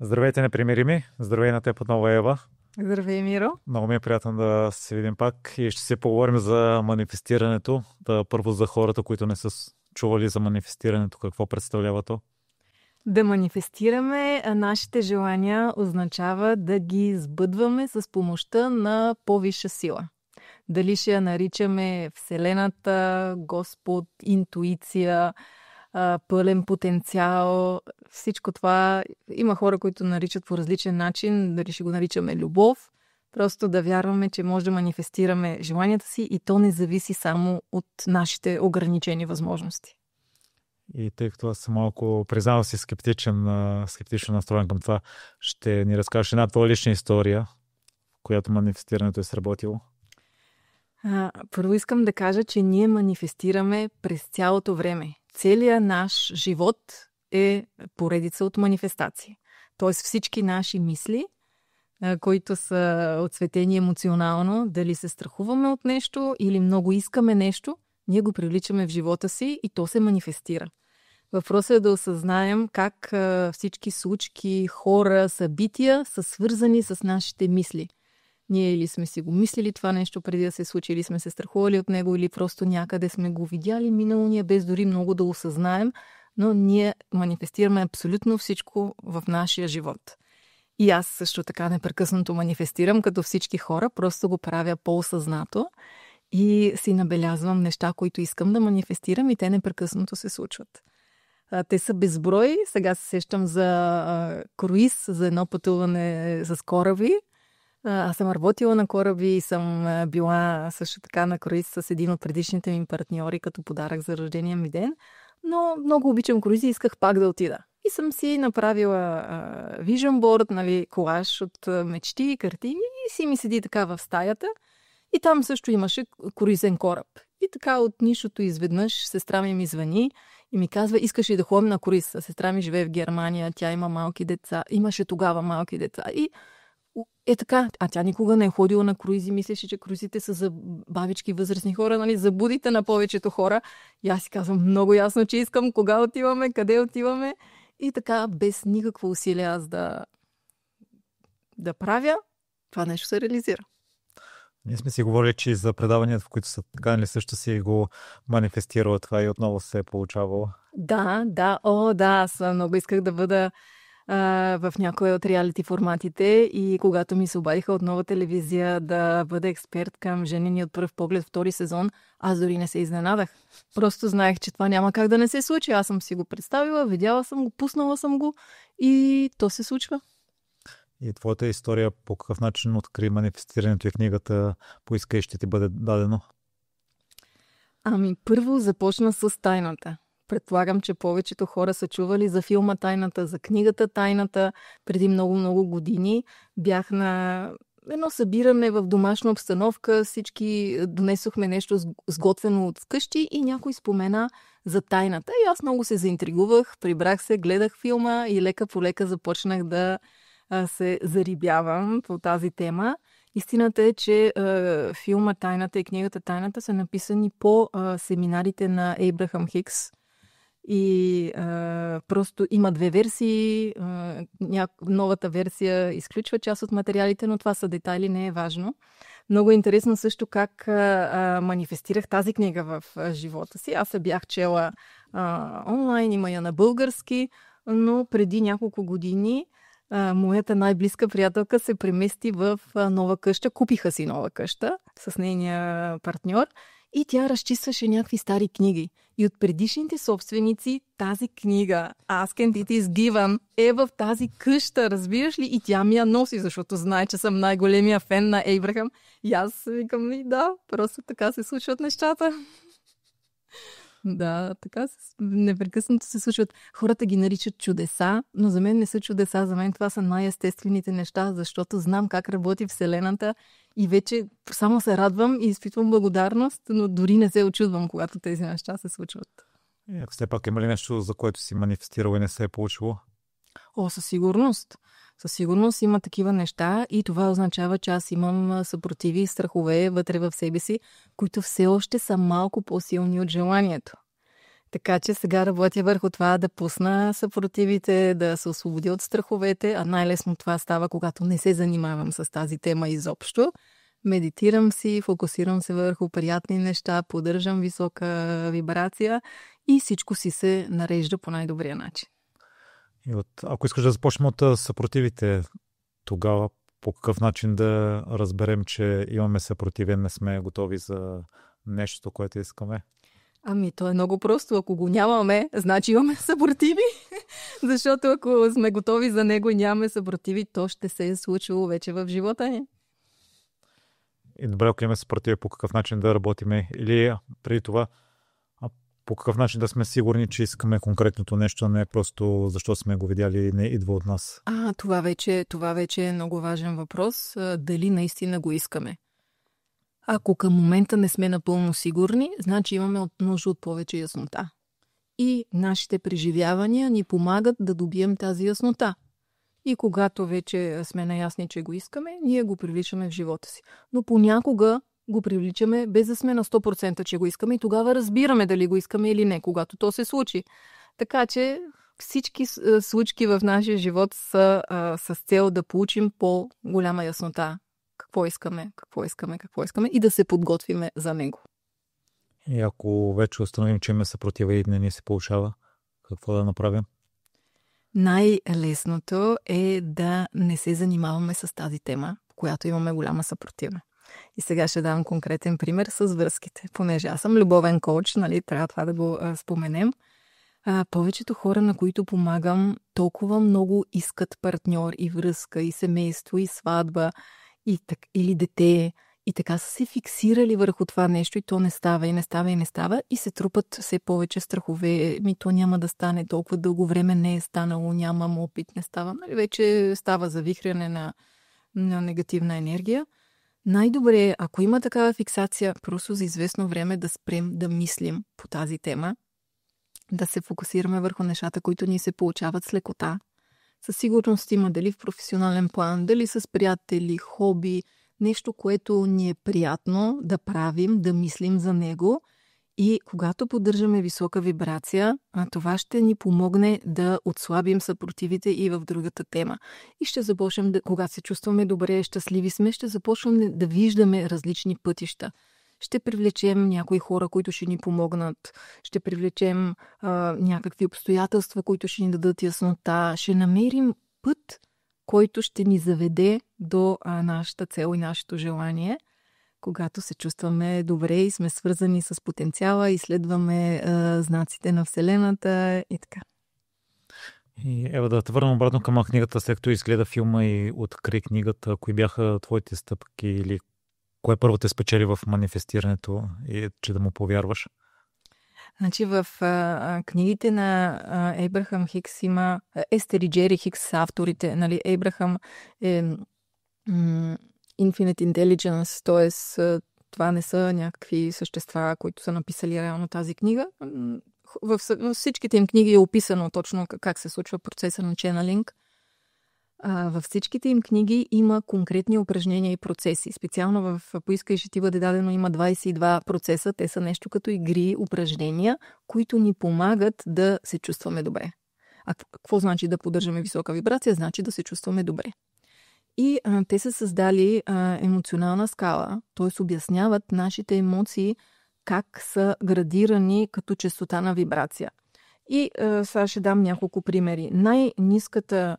Здравейте, непримирими! Здравей на теб отново, Ева. Здравей, Миро. Много ми е приятно да се видим пак и ще си поговорим за манифестирането. Да, първо за хората, които не са чували за манифестирането, какво представлява то. Да манифестираме нашите желания означава да ги сбъдваме с помощта на по-висша сила. Дали ще я наричаме Вселената, Господ, интуиция, пълен потенциал, всичко това. Има хора, които наричат по различен начин, дали ще го наричаме любов. Просто да вярваме, че може да манифестираме желанията си и то не зависи само от нашите ограничени възможности. И тъй като аз съм малко, признавам си, скептично настроен към това, ще ни разкажеш една твоя лична история, в която манифестирането е сработило. Първо искам да кажа, че ние манифестираме през цялото време. Целият наш живот е поредица от манифестации. Тоест всички наши мисли, които са отсветени емоционално, дали се страхуваме от нещо или много искаме нещо, ние го привличаме в живота си и то се манифестира. Въпросът е да осъзнаем как всички случки, хора, събития са свързани с нашите мисли. Ние или сме си го мислили това нещо преди да се случи, или сме се страхували от него, или просто някъде сме го видяли минало, без дори много да осъзнаем, но ние манифестираме абсолютно всичко в нашия живот. И аз също така непрекъснато манифестирам, като всички хора, просто го правя по-осъзнато и си набелязвам неща, които искам да манифестирам и те непрекъснато се случват. Те са безброй. Сега се сещам за круиз, за едно пътуване с кораби. Аз съм работила на кораби и съм била също така на круиз с един от предишните ми партньори като подарък за рождения ми ден. Но много обичам круизи и исках пак да отида. И съм си направила vision board, колаж от мечти и картини и си ми седи така в стаята. И там също имаше круизен кораб. И така от нищото изведнъж сестра ми звъни и ми казва, искаш ли да ходим на круиз? Сестра ми живее в Германия, тя има малки деца. Имаше тогава малки деца. И е така, тя никога не е ходила на круизи, мислеше, че круизите са за бабички, възрастни хора, за будите на повечето хора. И аз си казвам много ясно, че искам кога отиваме, къде отиваме. И така, без никакво усилие аз да правя, това нещо се реализира. Ние сме си говорили, че за предаванията, в които са така или също си го манифестирала това и отново се е получавало. Да, аз много исках да бъда в някоя от реалити форматите и когато ми се обадиха от Нова телевизия да бъда експерт към Женени от пръв поглед втори сезон, аз дори не се изненадах. Просто знаех, че това няма как да не се случи. Аз съм си го представила, видяла съм го, пуснала съм го и то се случва. И твоята история по какъв начин откри манифестирането и книгата "Поискай, ще ти бъде дадено"? Първо започна с Тайната. Предполагам, че повечето хора са чували за филма Тайната, за книгата Тайната. Преди много години бях на едно събиране в домашна обстановка. Всички донесохме нещо сготвено от вкъщи и някой спомена за Тайната. И аз много се заинтригувах, прибрах се, гледах филма и лека по лека започнах да се зарибявам по тази тема. Истината е, че филма Тайната и книгата Тайната са написани по семинарите на Ейбрахам Хикс. И просто има две версии. Новата версия изключва част от материалите, но това са детайли, не е важно. Много е интересно също как манифестирах тази книга в живота си. Аз се бях чела онлайн, има я на български, но преди няколко години моята най-близка приятелка се премести в нова къща. Купиха си нова къща с нейния партньор и тя разчистваше някакви стари книги. И от предишните собственици тази книга Ask and It is Given е в тази къща, разбираш ли? И тя ми я носи, защото знае, че съм най-големия фен на Ейбрахам. И аз викам, да, просто така се случват нещата. Да, така непрекъснато се случват. Хората ги наричат чудеса, но за мен не са чудеса. За мен това са най-естествените неща, защото знам как работи Вселената и вече само се радвам и изпитвам благодарност, но дори не се очудвам, когато тези неща се случват. Ако все пак има ли нещо, за което си манифестирал и не се е получило? Със сигурност. Със сигурност има такива неща и това означава, че аз имам съпротиви и страхове вътре в себе си, които все още са малко по-силни от желанието. Така че сега работя върху това да пусна съпротивите, да се освободя от страховете, а най-лесно това става, когато не се занимавам с тази тема изобщо. Медитирам си, фокусирам се върху приятни неща, поддържам висока вибрация и всичко си се нарежда по най-добрия начин. Ако искаш да започнем от съпротивите, тогава по какъв начин да разберем, че имаме съпротиви, не сме готови за нещо, което искаме? То е много просто. Ако го нямаме, значи имаме съпротиви. Защото ако сме готови за него и нямаме съпротиви, то ще се е случило вече в живота ни. И добре, ако имаме съпротиви, по какъв начин да работиме? Или преди това, по какъв начин да сме сигурни, че искаме конкретното нещо, не просто защото сме го видяли и не идва от нас? Това вече е много важен въпрос. Дали наистина го искаме? Ако към момента не сме напълно сигурни, значи имаме нужда от повече яснота. И нашите преживявания ни помагат да добием тази яснота. И когато вече сме наясни, че го искаме, ние го привличаме в живота си. Но понякога го привличаме без да сме на 100%, че го искаме и тогава разбираме дали го искаме или не, когато то се случи. Така че всички случки в нашия живот са с цел да получим по-голяма яснота. Какво искаме и да се подготвиме за него. И ако вече установим, че има съпротива и не ни се получава, какво да направим? Най-лесното е да не се занимаваме с тази тема, по която имаме голяма съпротива. И сега ще дам конкретен пример с връзките. Понеже аз съм любовен коуч, трябва това да го споменем. Повечето хора, на които помагам, толкова много искат партньор и връзка, и семейство, и сватба, или дете. И така са се фиксирали върху това нещо и то не става и се трупат все повече страхове. То няма да стане, толкова дълго време не е станало, нямам опит, не става. Вече става завихряне на негативна енергия. Най-добре е, ако има такава фиксация, просто за известно време да спрем да мислим по тази тема, да се фокусираме върху нещата, които ни се получават с лекота. Със сигурност има дали в професионален план, дали с приятели, хоби, нещо, което ни е приятно да правим, да мислим за него. И когато поддържаме висока вибрация, това ще ни помогне да отслабим съпротивите и в другата тема. И ще започнем, когато се чувстваме добре, щастливи сме, ще започнем да виждаме различни пътища. Ще привлечем някои хора, които ще ни помогнат. Ще привлечем някакви обстоятелства, които ще ни дадат яснота. Ще намерим път, който ще ни заведе до нашата цел и нашето желание, когато се чувстваме добре и сме свързани с потенциала, изследваме знаците на Вселената и така. И Ева, да те върнем обратно към книгата, след като изгледа филма и откри книгата, кои бяха твоите стъпки или кое първо те спечели в манифестирането и че да му повярваш? Значи в книгите на Ейбрахам Хикс има Естер и Джери Хикс са авторите. Нали, Ейбрахам е Infinite Intelligence, т.е. това не са някакви същества, които са написали реално тази книга. Във всичките им книги е описано точно как се случва процеса на ченелинг. Във всичките им книги има конкретни упражнения и процеси. Специално в Поискай и ще ти бъде дадено има 22 процеса. Те са нещо като игри, упражнения, които ни помагат да се чувстваме добре. А какво значи да поддържаме висока вибрация? Значи да се чувстваме добре. И те са създали емоционална скала, т.е. обясняват нашите емоции как са градирани като честота на вибрация. И сега ще дам няколко примери. Най-ниската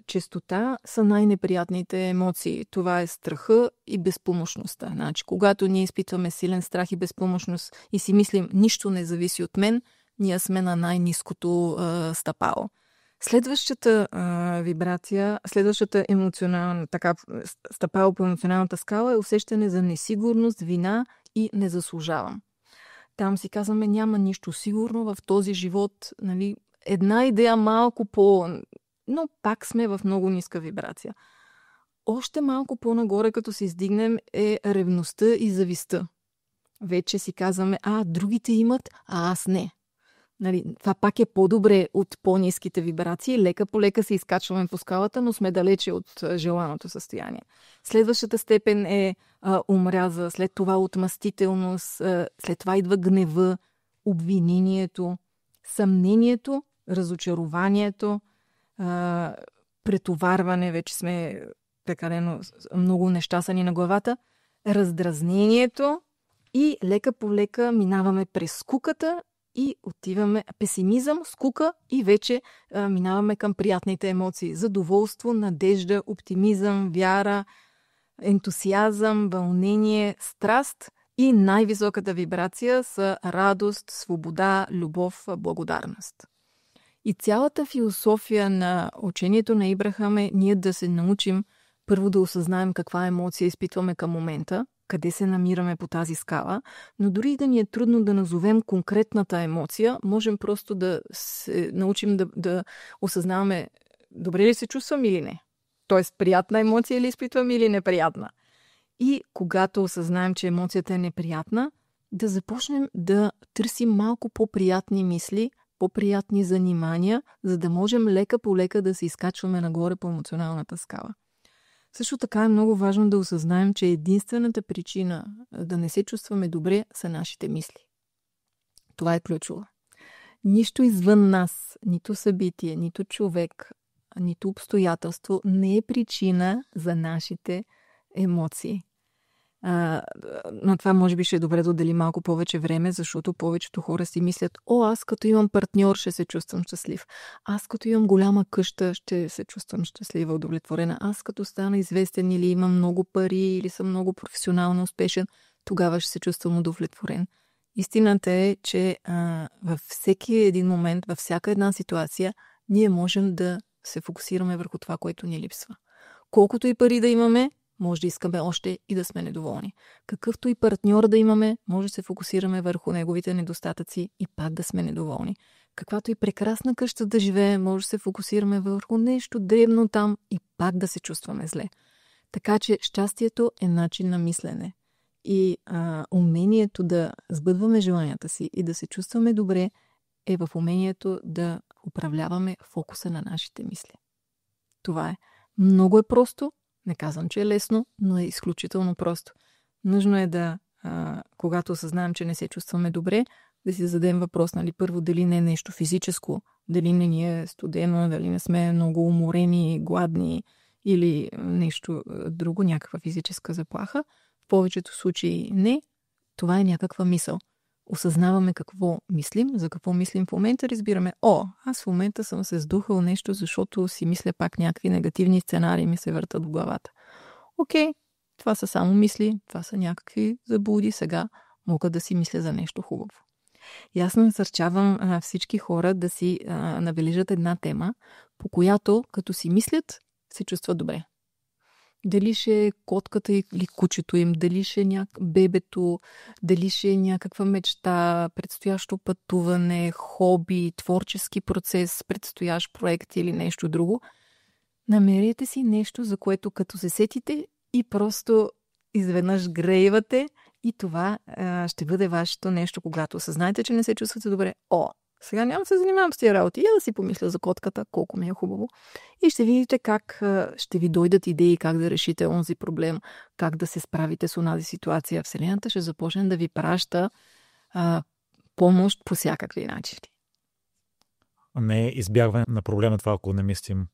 честота са най-неприятните емоции. Това е страха и безпомощността. Значи, когато ние изпитваме силен страх и безпомощност и си мислим, нищо не зависи от мен, ние сме на най-ниското стъпало. Следващата вибрация, следващата емоционална, стъпало по емоционалната скала е усещане за несигурност, вина и не заслужавам. Там си казваме, няма нищо сигурно в този живот. Нали, една идея малко но пак сме в много ниска вибрация. Още малко по-нагоре, като се издигнем, е ревността и завистта. Вече си казваме, другите имат, а аз не. Нали, това пак е по-добре от по-ниските вибрации. Лека по лека се изкачваме по скалата, но сме далече от желаното състояние. Следващата степен е омраза, след това отмъстителност, след това идва гнева, обвинението, съмнението, разочарованието, претоварване, вече сме прекалено много неща са ни на главата, раздразнението и лека по лека минаваме през скуката и отиваме песимизъм, скука и вече минаваме към приятните емоции. Задоволство, надежда, оптимизъм, вяра, ентусиазъм, вълнение, страст и най-високата вибрация са радост, свобода, любов, благодарност. И цялата философия на учението на Ибрахам е ние да се научим първо да осъзнаем каква емоция изпитваме към момента, къде се намираме по тази скала, но дори и да ни е трудно да назовем конкретната емоция, можем просто да се научим да осъзнаваме добре ли се чувствам или не. Тоест, приятна емоция ли изпитвам или неприятна. И когато осъзнаем, че емоцията е неприятна, да започнем да търсим малко по-приятни мисли, по-приятни занимания, за да можем лека по лека да се изкачваме нагоре по емоционалната скала. Също така е много важно да осъзнаем, че единствената причина да не се чувстваме добре са нашите мисли. Това е ключово. Нищо извън нас, нито събитие, нито човек, нито обстоятелство не е причина за нашите емоции. На това може би ще е добре да отделим малко повече време, защото повечето хора си мислят: аз като имам партньор ще се чувствам щастлив. Аз като имам голяма къща ще се чувствам щастлива, удовлетворена. Аз като стана известен или имам много пари, или съм много професионално успешен, тогава ще се чувствам удовлетворен. Истината е, че във всеки един момент, във всяка една ситуация, ние можем да се фокусираме върху това, което ни липсва. Колкото и пари да имаме, може да искаме още и да сме недоволни. Какъвто и партньор да имаме, може да се фокусираме върху неговите недостатъци и пак да сме недоволни. Каквато и прекрасна къща да живеем, може да се фокусираме върху нещо дребно там и пак да се чувстваме зле. Така че щастието е начин на мислене. И умението да сбъдваме желанията си и да се чувстваме добре е в умението да управляваме фокуса на нашите мисли. Това е. Много е просто. Не казвам, че е лесно, но е изключително просто. Нужно е да, когато осъзнаем, че не се чувстваме добре, да си зададем въпрос, първо, дали не е нещо физическо, дали не ни е студено, дали не сме много уморени, гладни или нещо друго, някаква физическа заплаха. В повечето случаи не. Това е някаква мисъл. Осъзнаваме какво мислим, за какво мислим в момента, разбираме: аз в момента съм се сдухал нещо, защото си мисля пак някакви негативни сценарии ми се въртат в главата. Окей, това са само мисли, това са някакви заблуди, сега мога да си мисля за нещо хубаво. И аз насърчавам всички хора да си набележат една тема, по която, като си мислят, се чувстват добре. Дали ще е котката или кучето им, дали ще е бебето, дали ще е някаква мечта, предстоящо пътуване, хоби, творчески процес, предстоящ проект или нещо друго. Намерете си нещо, за което като се сетите и просто изведнъж грейвате, и това ще бъде вашето нещо, когато осъзнаете, че не се чувствате добре. Сега няма да се занимавам с тия работи. Я да си помисля за котката, колко ми е хубаво. И ще видите как ще ви дойдат идеи как да решите онзи проблем, как да се справите с онази ситуация. Вселената ще започне да ви праща помощ по всякакви начини. Не е избягване на проблема това, ако не мислим.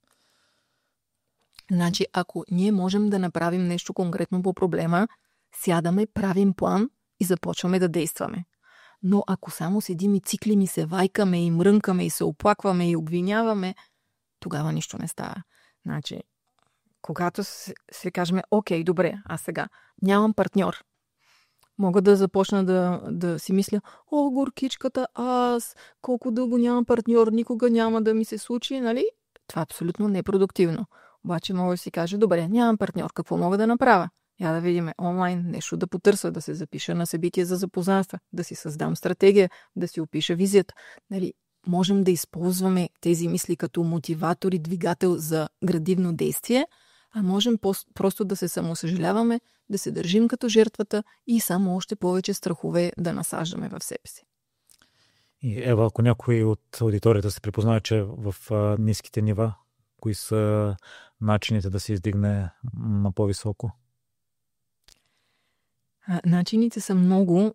Значи, ако ние можем да направим нещо конкретно по проблема, сядаме, правим план и започваме да действаме. Но ако само седим и циклим и се вайкаме и мрънкаме и се оплакваме и обвиняваме, тогава нищо не става. Значи, когато се кажем: окей, добре, аз сега нямам партньор. Мога да започна да си мисля: горкичката, аз колко дълго нямам партньор, никога няма да ми се случи, нали? Това е абсолютно непродуктивно. Обаче мога да си кажа: добре, нямам партньор, какво мога да направя? Я да видим онлайн нещо да потърся, да се запиша на събитие за запознанства, да си създам стратегия, да си опиша визията. Нали, можем да използваме тези мисли като мотиватор и двигател за градивно действие, а можем просто да се самосъжаляваме, да се държим като жертвата и само още повече страхове да насаждаме в себе си. И Ева, ако някой от аудиторията се припознава, че в ниските нива, кои са начините да се издигне на по-високо? Начините са много.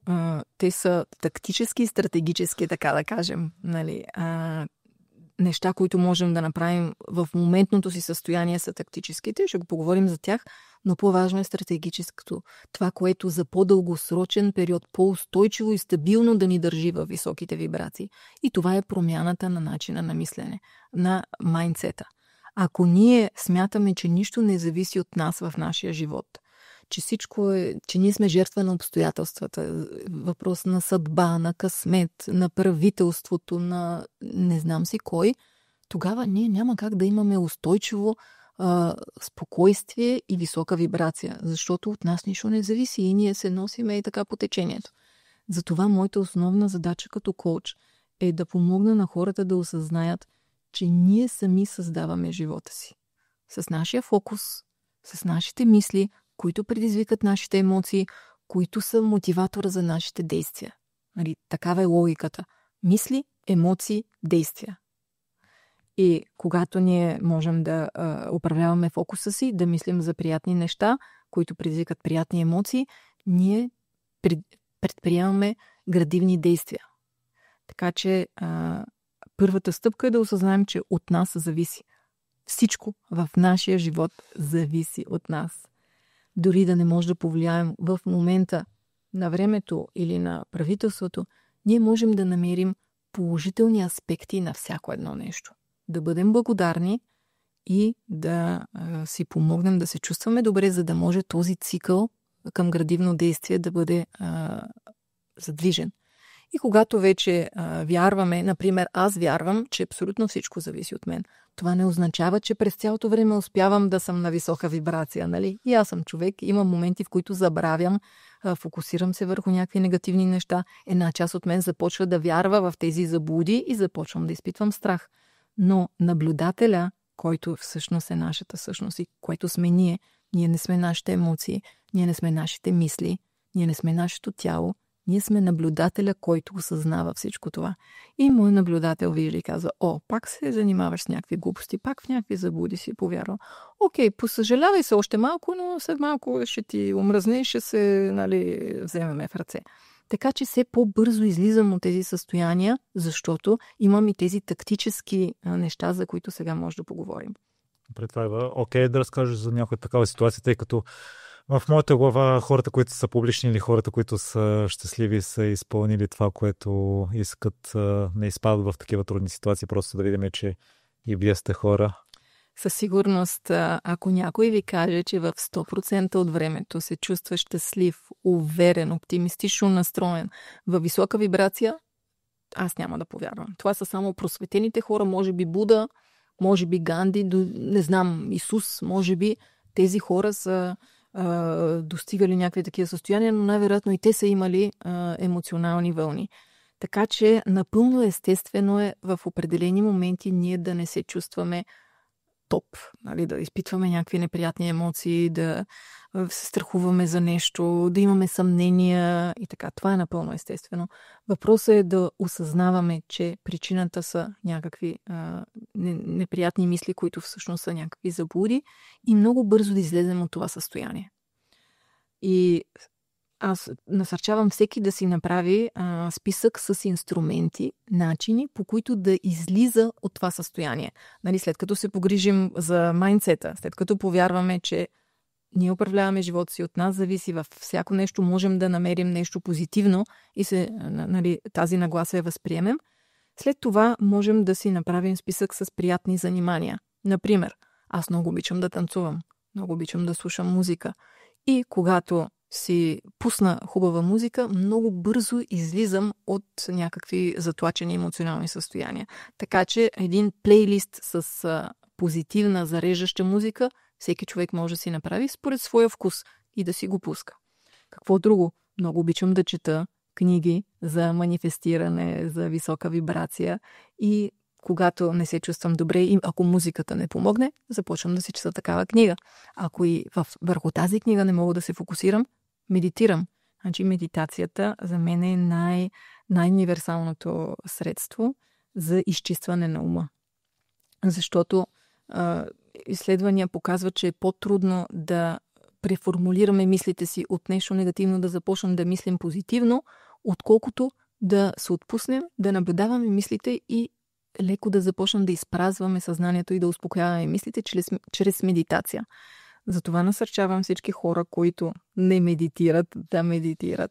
Те са тактически и стратегически, така да кажем. Нали? Неща, които можем да направим в моментното си състояние, са тактическите. Ще го поговорим за тях, но по-важно е стратегическото. Това, което за по-дългосрочен период, по-устойчиво и стабилно да ни държи във високите вибрации. И това е промяната на начина на мислене, на майндсета. Ако ние смятаме, че нищо не зависи от нас в нашия живот, че всичко че ние сме жертва на обстоятелствата, въпрос на съдба, на късмет, на правителството, на не знам си кой, тогава ние няма как да имаме устойчиво спокойствие и висока вибрация, защото от нас нищо не зависи и ние се носиме и така по течението. Затова моята основна задача като коуч е да помогна на хората да осъзнаят, че ние сами създаваме живота си. С нашия фокус, с нашите мисли, които предизвикат нашите емоции, които са мотиватора за нашите действия. Нали, такава е логиката. Мисли, емоции, действия. И когато ние можем да управляваме фокуса си, да мислим за приятни неща, които предизвикат приятни емоции, ние предприемаме градивни действия. Така че първата стъпка е да осъзнаем, че от нас зависи. Всичко в нашия живот зависи от нас. Дори да не може да повлияем в момента на времето или на правителството, ние можем да намерим положителни аспекти на всяко едно нещо. Да бъдем благодарни и да си помогнем да се чувстваме добре, за да може този цикъл към градивно действие да бъде задвижен. И когато вече вярваме, например, аз вярвам, че абсолютно всичко зависи от мен. Това не означава, че през цялото време успявам да съм на висока вибрация, нали? И аз съм човек, имам моменти, в които забравям, фокусирам се върху някакви негативни неща. Една част от мен започва да вярва в тези заблуди и започвам да изпитвам страх. Но наблюдателя, който всъщност е нашата същност и което сме ние не сме нашите емоции, ние не сме нашите мисли, ние не сме нашето тяло, ние сме наблюдателя, който осъзнава всичко това. И мой наблюдател вижда и казва: пак се занимаваш с някакви глупости, пак в някакви заблуди си повярвал. Окей, посъжалявай се още малко, но след малко ще ти омръзне и ще се вземеме в ръце. Така че все по-бързо излизам от тези състояния, защото имам и тези тактически неща, за които сега може да поговорим. Пред това е окей да разкажеш за някоя такава ситуация, тъй като в моята глава хората, които са публични или хората, които са щастливи, са изпълнили това, което искат, не изпадат в такива трудни ситуации, просто да видим, че и вие сте хора. Със сигурност, ако някой ви каже, че в 100% от времето се чувства щастлив, уверен, оптимистично настроен, във висока вибрация, аз няма да повярвам. Това са само просветените хора, може би Буда, може би Ганди, не знам, Исус, може би тези хора са достигали някакви такива състояния, но най-вероятно и те са имали емоционални вълни. Така че напълно естествено е в определени моменти ние да не се чувстваме топ, нали, да изпитваме някакви неприятни емоции, да се страхуваме за нещо, да имаме съмнения и така. Това е напълно естествено. Въпросът е да осъзнаваме, че причината са някакви неприятни мисли, които всъщност са някакви заблуди и много бързо да излезем от това състояние. И аз насърчавам всеки да си направи списък с инструменти, начини, по които да излиза от това състояние. Нали, след като се погрижим за майндсета, след като повярваме, че ние управляваме живота си, от нас зависи, във всяко нещо можем да намерим нещо позитивно и тази нагласа я възприемем, след това можем да си направим списък с приятни занимания. Например, аз много обичам да танцувам, много обичам да слушам музика и когато си пусна хубава музика, много бързо излизам от някакви затлачени емоционални състояния. Така че един плейлист с позитивна, зареждаща музика, всеки човек може да си направи според своя вкус и да си го пуска. Какво друго? Много обичам да чета книги за манифестиране, за висока вибрация и когато не се чувствам добре и ако музиката не помогне, започвам да си чета такава книга. Ако и върху тази книга не мога да се фокусирам, медитирам. Значи медитацията за мен е най-универсалното средство за изчистване на ума. Защото изследвания показват, че е по-трудно да преформулираме мислите си от нещо негативно, да започнем да мислим позитивно, отколкото да се отпуснем, да наблюдаваме мислите и леко да започнем да изпразваме съзнанието и да успокояваме мислите чрез медитация. Затова насърчавам всички хора, които не медитират, да медитират.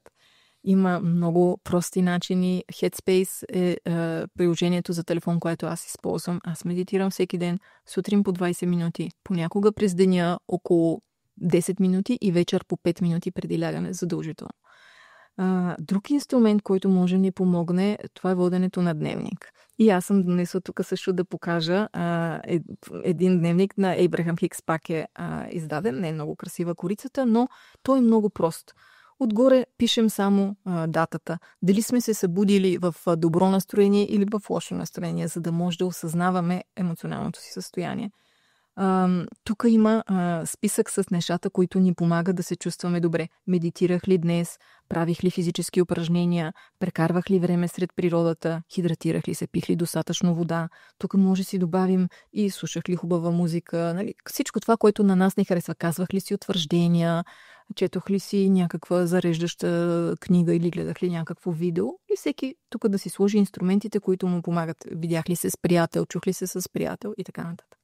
Има много прости начини. Headspace е приложението за телефон, което аз използвам. Аз медитирам всеки ден, сутрин по 20 минути, понякога през деня около 10 минути и вечер по 5 минути преди лягане задължително. Друг инструмент, който може да ни помогне, това е воденето на дневник. И аз съм донесла тук също да покажа един дневник на Ейбрахам Хикс, пак е издаден. Не е много красива корицата, но той е много прост. Отгоре пишем само датата. Дали сме се събудили в добро настроение или в лошо настроение, за да може да осъзнаваме емоционалното си състояние. Тук има списък с нещата, които ни помагат да се чувстваме добре. Медитирах ли днес? Правих ли физически упражнения? Прекарвах ли време сред природата? Хидратирах ли се? Пих ли достатъчно вода? Тук може си добавим и слушах ли хубава музика? Нали? Всичко това, което на нас не харесва. Казвах ли си утвърждения? Четох ли си някаква зареждаща книга или гледах ли някакво видео? И всеки тук да си сложи инструментите, които му помагат. Видях ли се с приятел? Чух ли се с приятел? И така нататък.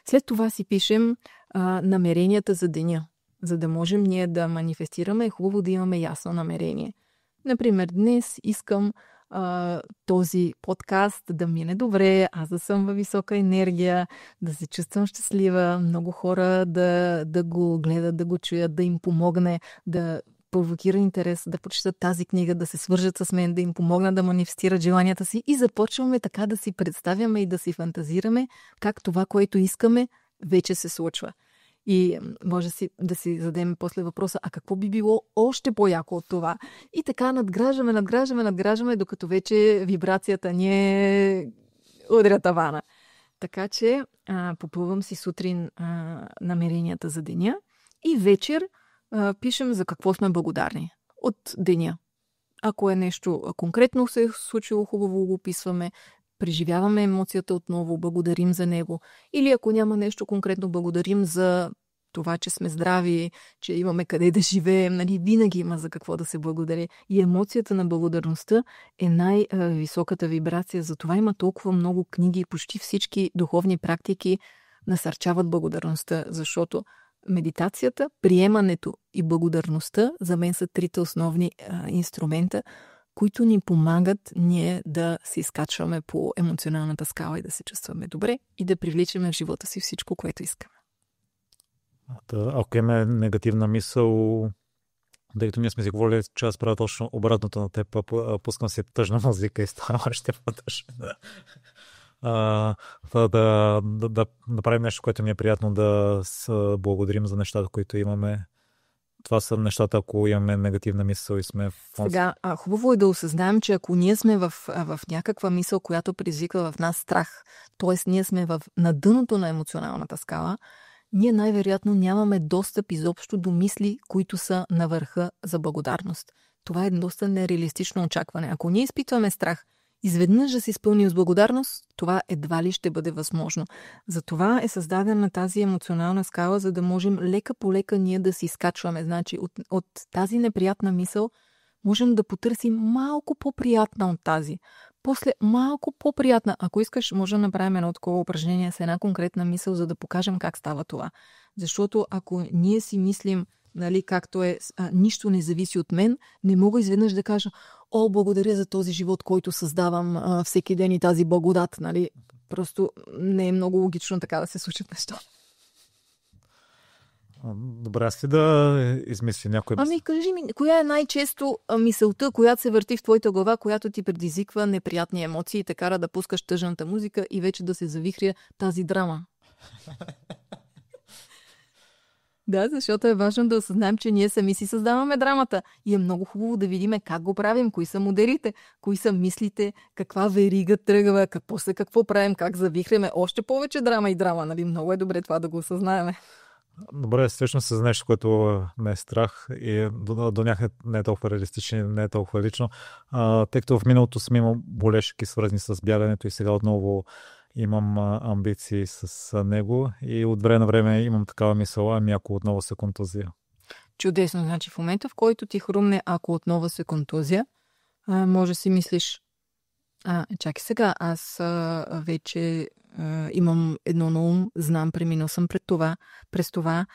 След това си пишем намеренията за деня. За да можем ние да манифестираме, е хубаво да имаме ясно намерение. Например, днес искам този подкаст да мине добре, аз да съм във висока енергия, да се чувствам щастлива, много хора да го гледат, да го чуят, да им помогне, да провокира интерес, да прочитат тази книга, да се свържат с мен, да им помогна да манифестират желанията си и започваме така да си представяме и да си фантазираме как това, което искаме, вече се случва. И може да си зададем после въпроса, а какво би било още по-яко от това? И така надграждаме, докато вече вибрацията ни е удря тавана. Така че попълвам си сутрин намеренията за деня и вечер пишем за какво сме благодарни от деня. Ако е нещо конкретно се е случило, хубаво го описваме, преживяваме емоцията отново, благодарим за него. Или ако няма нещо конкретно, благодарим за това, че сме здрави, че имаме къде да живеем. Нали, винаги има за какво да се благодари. И емоцията на благодарността е най-високата вибрация. Затова има толкова много книги и почти всички духовни практики насърчават благодарността, защото медитацията, приемането и благодарността за мен са трите основни инструмента, които ни помагат ние да се изкачваме по емоционалната скала и да се чувстваме добре и да привличаме в живота си всичко, което искаме. Ако имаме негативна мисъл, тъй като ние сме си говорили, че аз правя точно обратното на теб, пускам си тъжна музика и става още по-тъжна. Да направим нещо, което ни е приятно, да благодарим за нещата, които имаме. Това са нещата, ако имаме негативна мисъл и сме в... Сега, хубаво е да осъзнаем, че ако ние сме в някаква мисъл, която предизвиква в нас страх, т.е. ние сме на дъното на емоционалната скала, ние най-вероятно нямаме достъп изобщо до мисли, които са на върха за благодарност. Това е доста нереалистично очакване. Ако ние изпитваме страх, изведнъж да се изпълним с благодарност, това едва ли ще бъде възможно. Затова е създадена тази емоционална скала, за да можем лека по лека ние да се изкачваме. Значи от тази неприятна мисъл можем да потърсим малко по-приятна от тази. После малко по-приятна. Ако искаш, може да направим едно такова упражнение с една конкретна мисъл, за да покажем как става това. Защото ако ние си мислим, нали, както е, нищо не зависи от мен, не мога изведнъж да кажа, благодаря за този живот, който създавам всеки ден и тази благодат. Нали? Просто не е много логично така да се случат неща. Добре, аз ли да измисли някой... Кажи ми, коя е най-често мисълта, която се върти в твоята глава, която ти предизвиква неприятни емоции и те кара да пускаш тъжната музика и вече да се завихря тази драма? Да, защото е важно да осъзнаем, че ние сами си създаваме драмата. И е много хубаво да видим как го правим, кои са моделите, кои са мислите, каква верига тръгва, какво правим, как завихреме. Още повече драма и драма. Нали? Много е добре това да го осъзнаем. Добре, всъщност с нещо, което ме е страх и до някъде не е толкова реалистично, не е толкова лично. Тъй като в миналото съм имал болешки, свързани с бягането и сега отново имам амбиции с него и от време на време имам такава мисъл, ако отново се контузия. Чудесно. Значи в момента, в който ти хрумне, ако отново се контузия, може да си мислиш, чакай сега, аз вече имам едно на ум, знам, преминал съм през това,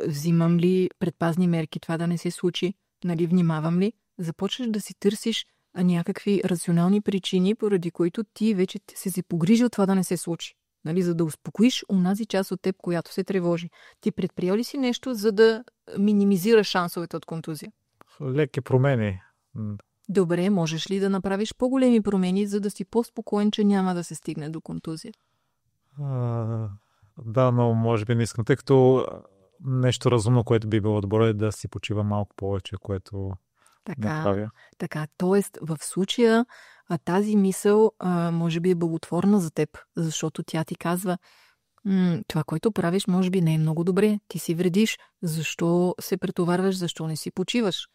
взимам ли предпазни мерки, това да не се случи, нали, внимавам ли, започваш да си търсиш някакви рационални причини, поради които ти вече си погрижил това да не се случи. Нали, за да успокоиш онази част от теб, която се тревожи. Ти предприел ли си нещо, за да минимизираш шансовете от контузия? Леки промени. Добре, можеш ли да направиш по-големи промени, за да си по-спокоен, че няма да се стигне до контузия? Да, но може би не искам, тъй като нещо разумно, което би било добро, е да си почива малко повече, което не правя. Така, т.е. в случая тази мисъл може би е благотворна за теб, защото тя ти казва, това, което правиш, може би не е много добре. Ти си вредиш. Защо се претоварваш? Защо не си почиваш?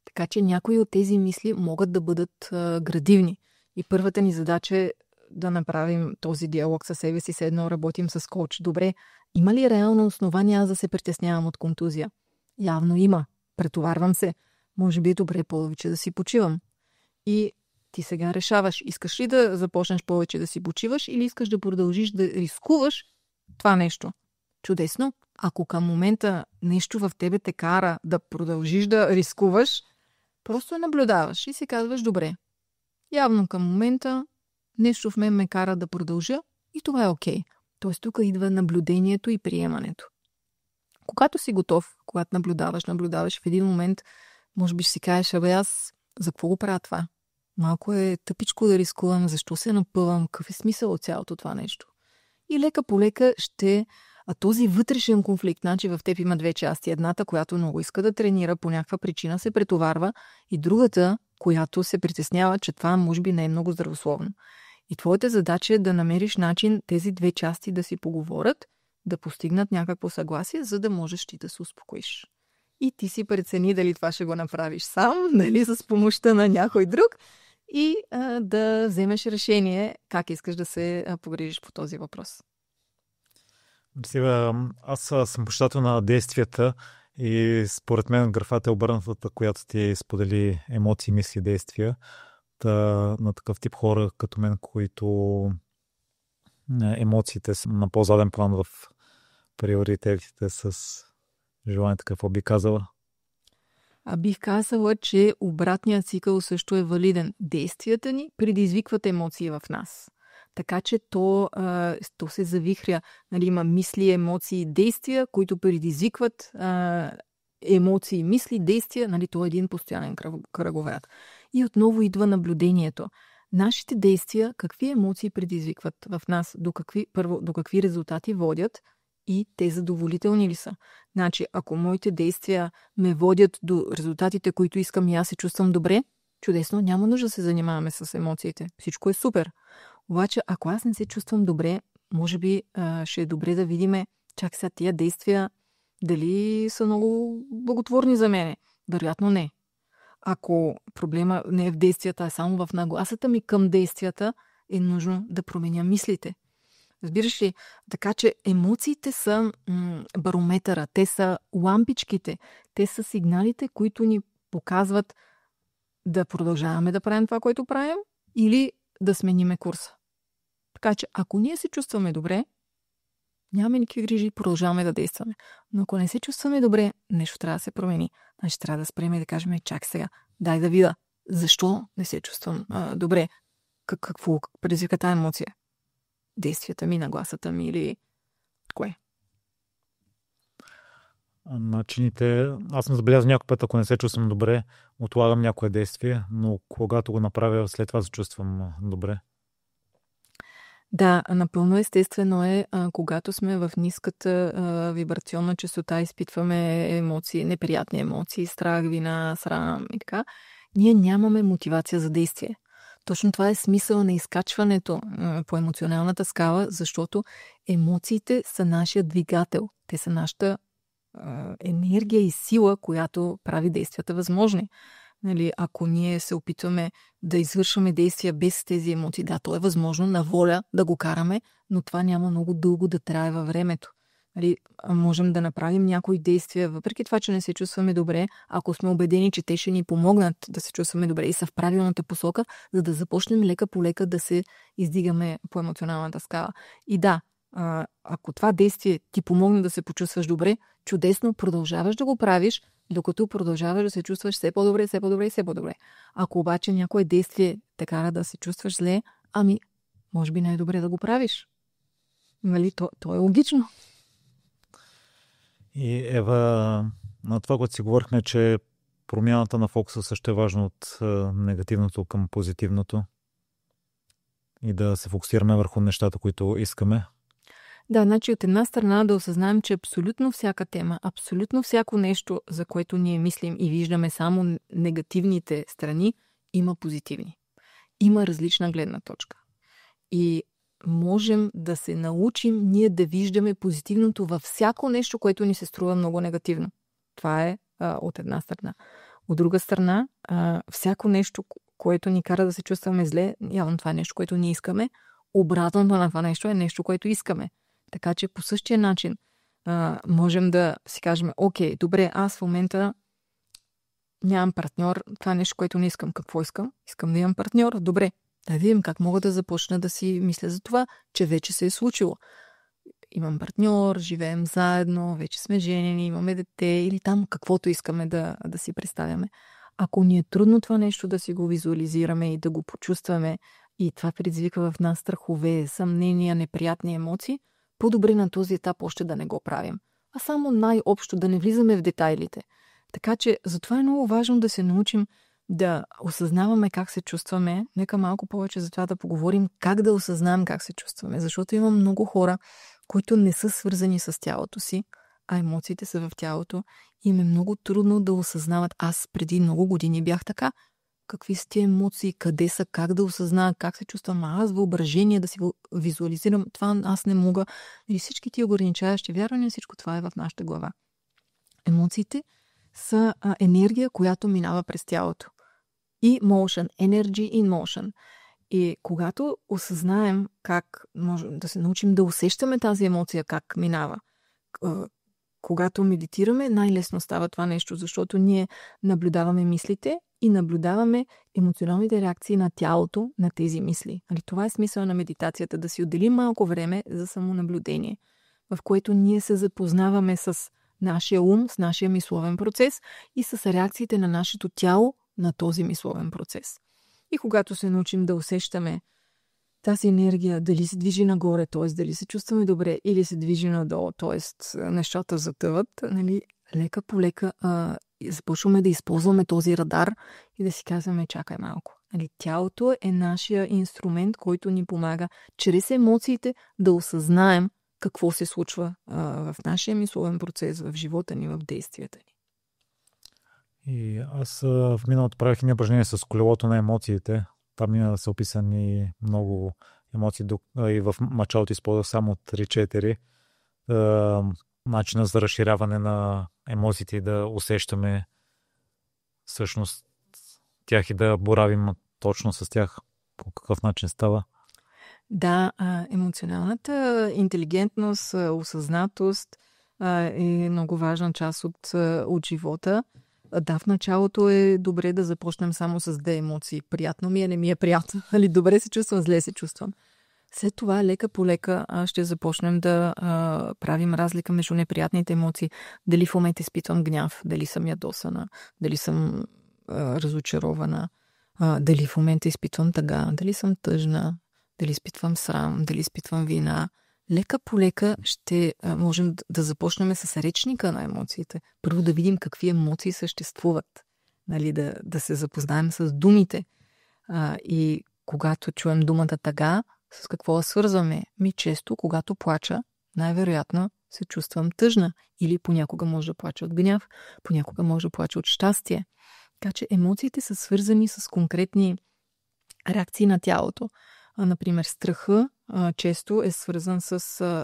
Така че някои от тези мисли могат да бъдат градивни. И първата ни задача е да направим този диалог със себе си, едно работим с коуч. Добре, има ли реално основание аз да се притеснявам от контузия? Явно има. Претоварвам се. Може би е добре повече да си почивам. И ти сега решаваш, искаш ли да започнеш повече да си почиваш или искаш да продължиш да рискуваш това нещо. Чудесно. Ако към момента нещо в тебе те кара да продължиш да рискуваш, просто наблюдаваш и си казваш, добре, явно към момента нещо в мен ме кара да продължа и това е окей. Тоест тук идва наблюдението и приемането. Когато си готов, когато наблюдаваш в един момент, може би ще си кажеш, аз за какво го правя това? Малко е тъпичко да рискувам, защо се напъвам, какъв е смисъл от цялото това нещо? И лека по лека този вътрешен конфликт, значи в теб има две части. Едната, която много иска да тренира, по някаква причина се претоварва, и другата, която се притеснява, че това може би не е много здравословно. И твоята задача е да намериш начин тези две части да си поговорят, да постигнат някакво съгласие, за да можеш ти да се успокоиш. И ти си прецени дали това ще го направиш сам, нали, с помощта на някой друг, и да вземеш решение как искаш да се погрижиш по този въпрос. Аз съм почитател на действията и според мен графата е обърнатата, която ти сподели емоции, мисли, действия. На такъв тип хора като мен, които емоциите са на по-заден план в приоритетите с желанието, какво би казала? Бих казала, че обратният цикъл също е валиден. Действията ни предизвикват емоции в нас. Така че то се завихря. Нали, има мисли, емоции, действия, които предизвикват емоции, мисли, действия. Нали, то е един постоянен кръговрат. И отново идва наблюдението. Нашите действия, какви емоции предизвикват в нас, до какви резултати водят и те задоволителни ли са. Значи, ако моите действия ме водят до резултатите, които искам и аз се чувствам добре, чудесно, няма нужда да се занимаваме с емоциите. Всичко е супер. Обаче, ако аз не се чувствам добре, може би ще е добре да видиме, чак сега тия действия дали са много благотворни за мене. Вероятно не. Ако проблема не е в действията, а само в нагласата ми към действията, е нужно да променя мислите. Разбираш ли? Така че емоциите са барометъра, те са лампичките, те са сигналите, които ни показват да продължаваме да правим това, което правим, или да смениме курса. Така че, ако ние се чувстваме добре, нямаме никакви грижи, продължаваме да действаме. Но ако не се чувстваме добре, нещо трябва да се промени. Значи трябва да спреме и да кажем, чак сега, дай да видя, защо не се чувствам добре, какво предизвика тази емоция. Действията ми, нагласата ми или кое? Начините... Аз съм забелязал някой път, ако не се чувствам добре, отлагам някое действие, но когато го направя, след това се чувствам добре. Да, напълно естествено е, когато сме в ниската вибрационна честота, изпитваме емоции, неприятни емоции, страх, вина, срам и така, ние нямаме мотивация за действие. Точно това е смисъл на изкачването по емоционалната скала, защото емоциите са нашия двигател. Те са нашата енергия и сила, която прави действията възможни. Нали, ако ние се опитваме да извършваме действия без тези емоции, да, то е възможно на воля да го караме, но това няма много дълго да трае във времето. Нали, можем да направим някои действия, въпреки това, че не се чувстваме добре, ако сме убедени, че те ще ни помогнат да се чувстваме добре и са в правилната посока, за да започнем лека по лека да се издигаме по емоционалната скала. И да, ако това действие ти помогне да се почувстваш добре, чудесно, продължаваш да го правиш, докато продължаваш да се чувстваш все по-добре, все по-добре и все по-добре. Ако обаче някое действие те кара да се чувстваш зле, може би най-добре да го правиш. Нали, то е логично. И Ева, на това, което си говорихме, че промяната на фокуса също е важно от негативното към позитивното и да се фокусираме върху нещата, които искаме. Да, значи от една страна да осъзнаем, че абсолютно всяка тема, абсолютно всяко нещо, за което ние мислим и виждаме само негативните страни, има позитивни. Има различна гледна точка. И можем да се научим ние да виждаме позитивното във всяко нещо, което ни се струва много негативно. Това е от една страна. От друга страна, всяко нещо, което ни кара да се чувстваме зле, явно това е нещо, което ние искаме. Обратното на това нещо е нещо, което искаме. Така че по същия начин можем да си кажем, окей, добре, аз в момента нямам партньор, това е нещо, което не искам. Какво искам? Искам да имам партньор. Добре, да видим как мога да започна да си мисля за това, че вече се е случило. Имам партньор, живеем заедно, вече сме женени, имаме дете или там каквото искаме да си представяме. Ако ни е трудно това нещо да си го визуализираме и да го почувстваме и това предизвиква в нас страхове, съмнения, неприятни емоции, по-добре на този етап още да не го правим. А само най-общо да не влизаме в детайлите. Така че затова е много важно да се научим да осъзнаваме как се чувстваме. Нека малко повече за това да поговорим как да осъзнаем как се чувстваме. Защото има много хора, които не са свързани с тялото си, а емоциите са в тялото. И им е много трудно да осъзнават. Аз преди много години бях така. Какви са тия емоции, къде са, как да осъзная, как се чувствам аз, въображение, да си визуализирам. Това аз не мога. И всички тия ограничаващи вярвания, всичко това е в нашата глава. Емоциите са енергия, която минава през тялото. И motion, energy in motion. И когато осъзнаем как можем да се научим да усещаме тази емоция, как минава, когато медитираме, най-лесно става това нещо, защото ние наблюдаваме мислите и наблюдаваме емоционалните реакции на тялото на тези мисли. Това е смисъл на медитацията, да си отделим малко време за самонаблюдение, в което ние се запознаваме с нашия ум, с нашия мисловен процес и с реакциите на нашето тяло на този мисловен процес. И когато се научим да усещаме тази енергия, дали се движи нагоре, т.е. дали се чувстваме добре, или се движи надолу, т.е. нещата затъват, лека по лека започваме да използваме този радар и да си казваме, чакай малко. Тялото е нашия инструмент, който ни помага чрез емоциите да осъзнаем какво се случва в нашия мисловен процес, в живота ни, в действията ни. И аз в миналото правих едни упражнения с колелото на емоциите. Там са описани много емоции и в началото използвах само 3-4. Начина за разширяване на емоциите и да усещаме всъщност тях и да боравим точно с тях. По какъв начин става? Да, емоционалната интелигентност, осъзнатост е много важна част от живота. Да, в началото е добре да започнем само с две емоции. Приятно ми е, не ми е приятно. Добре се чувствам, зле се чувствам. След това, лека по лека, ще започнем да правим разлика между неприятните емоции. Дали в момента изпитвам гняв, дали съм ядосана, дали съм разочарована, дали в момента изпитвам тъга, дали съм тъжна, дали изпитвам срам, дали изпитвам вина. Лека по лека ще можем да започнем с речника на емоциите. Първо да видим какви емоции съществуват. Да се запознаем с думите. И когато чуем думата тъга, с какво я свързваме? Често, когато плача, най-вероятно се чувствам тъжна. Или понякога може да плача от гняв, понякога може да плача от щастие. Така че емоциите са свързани с конкретни реакции на тялото. Например, страха често е свързан с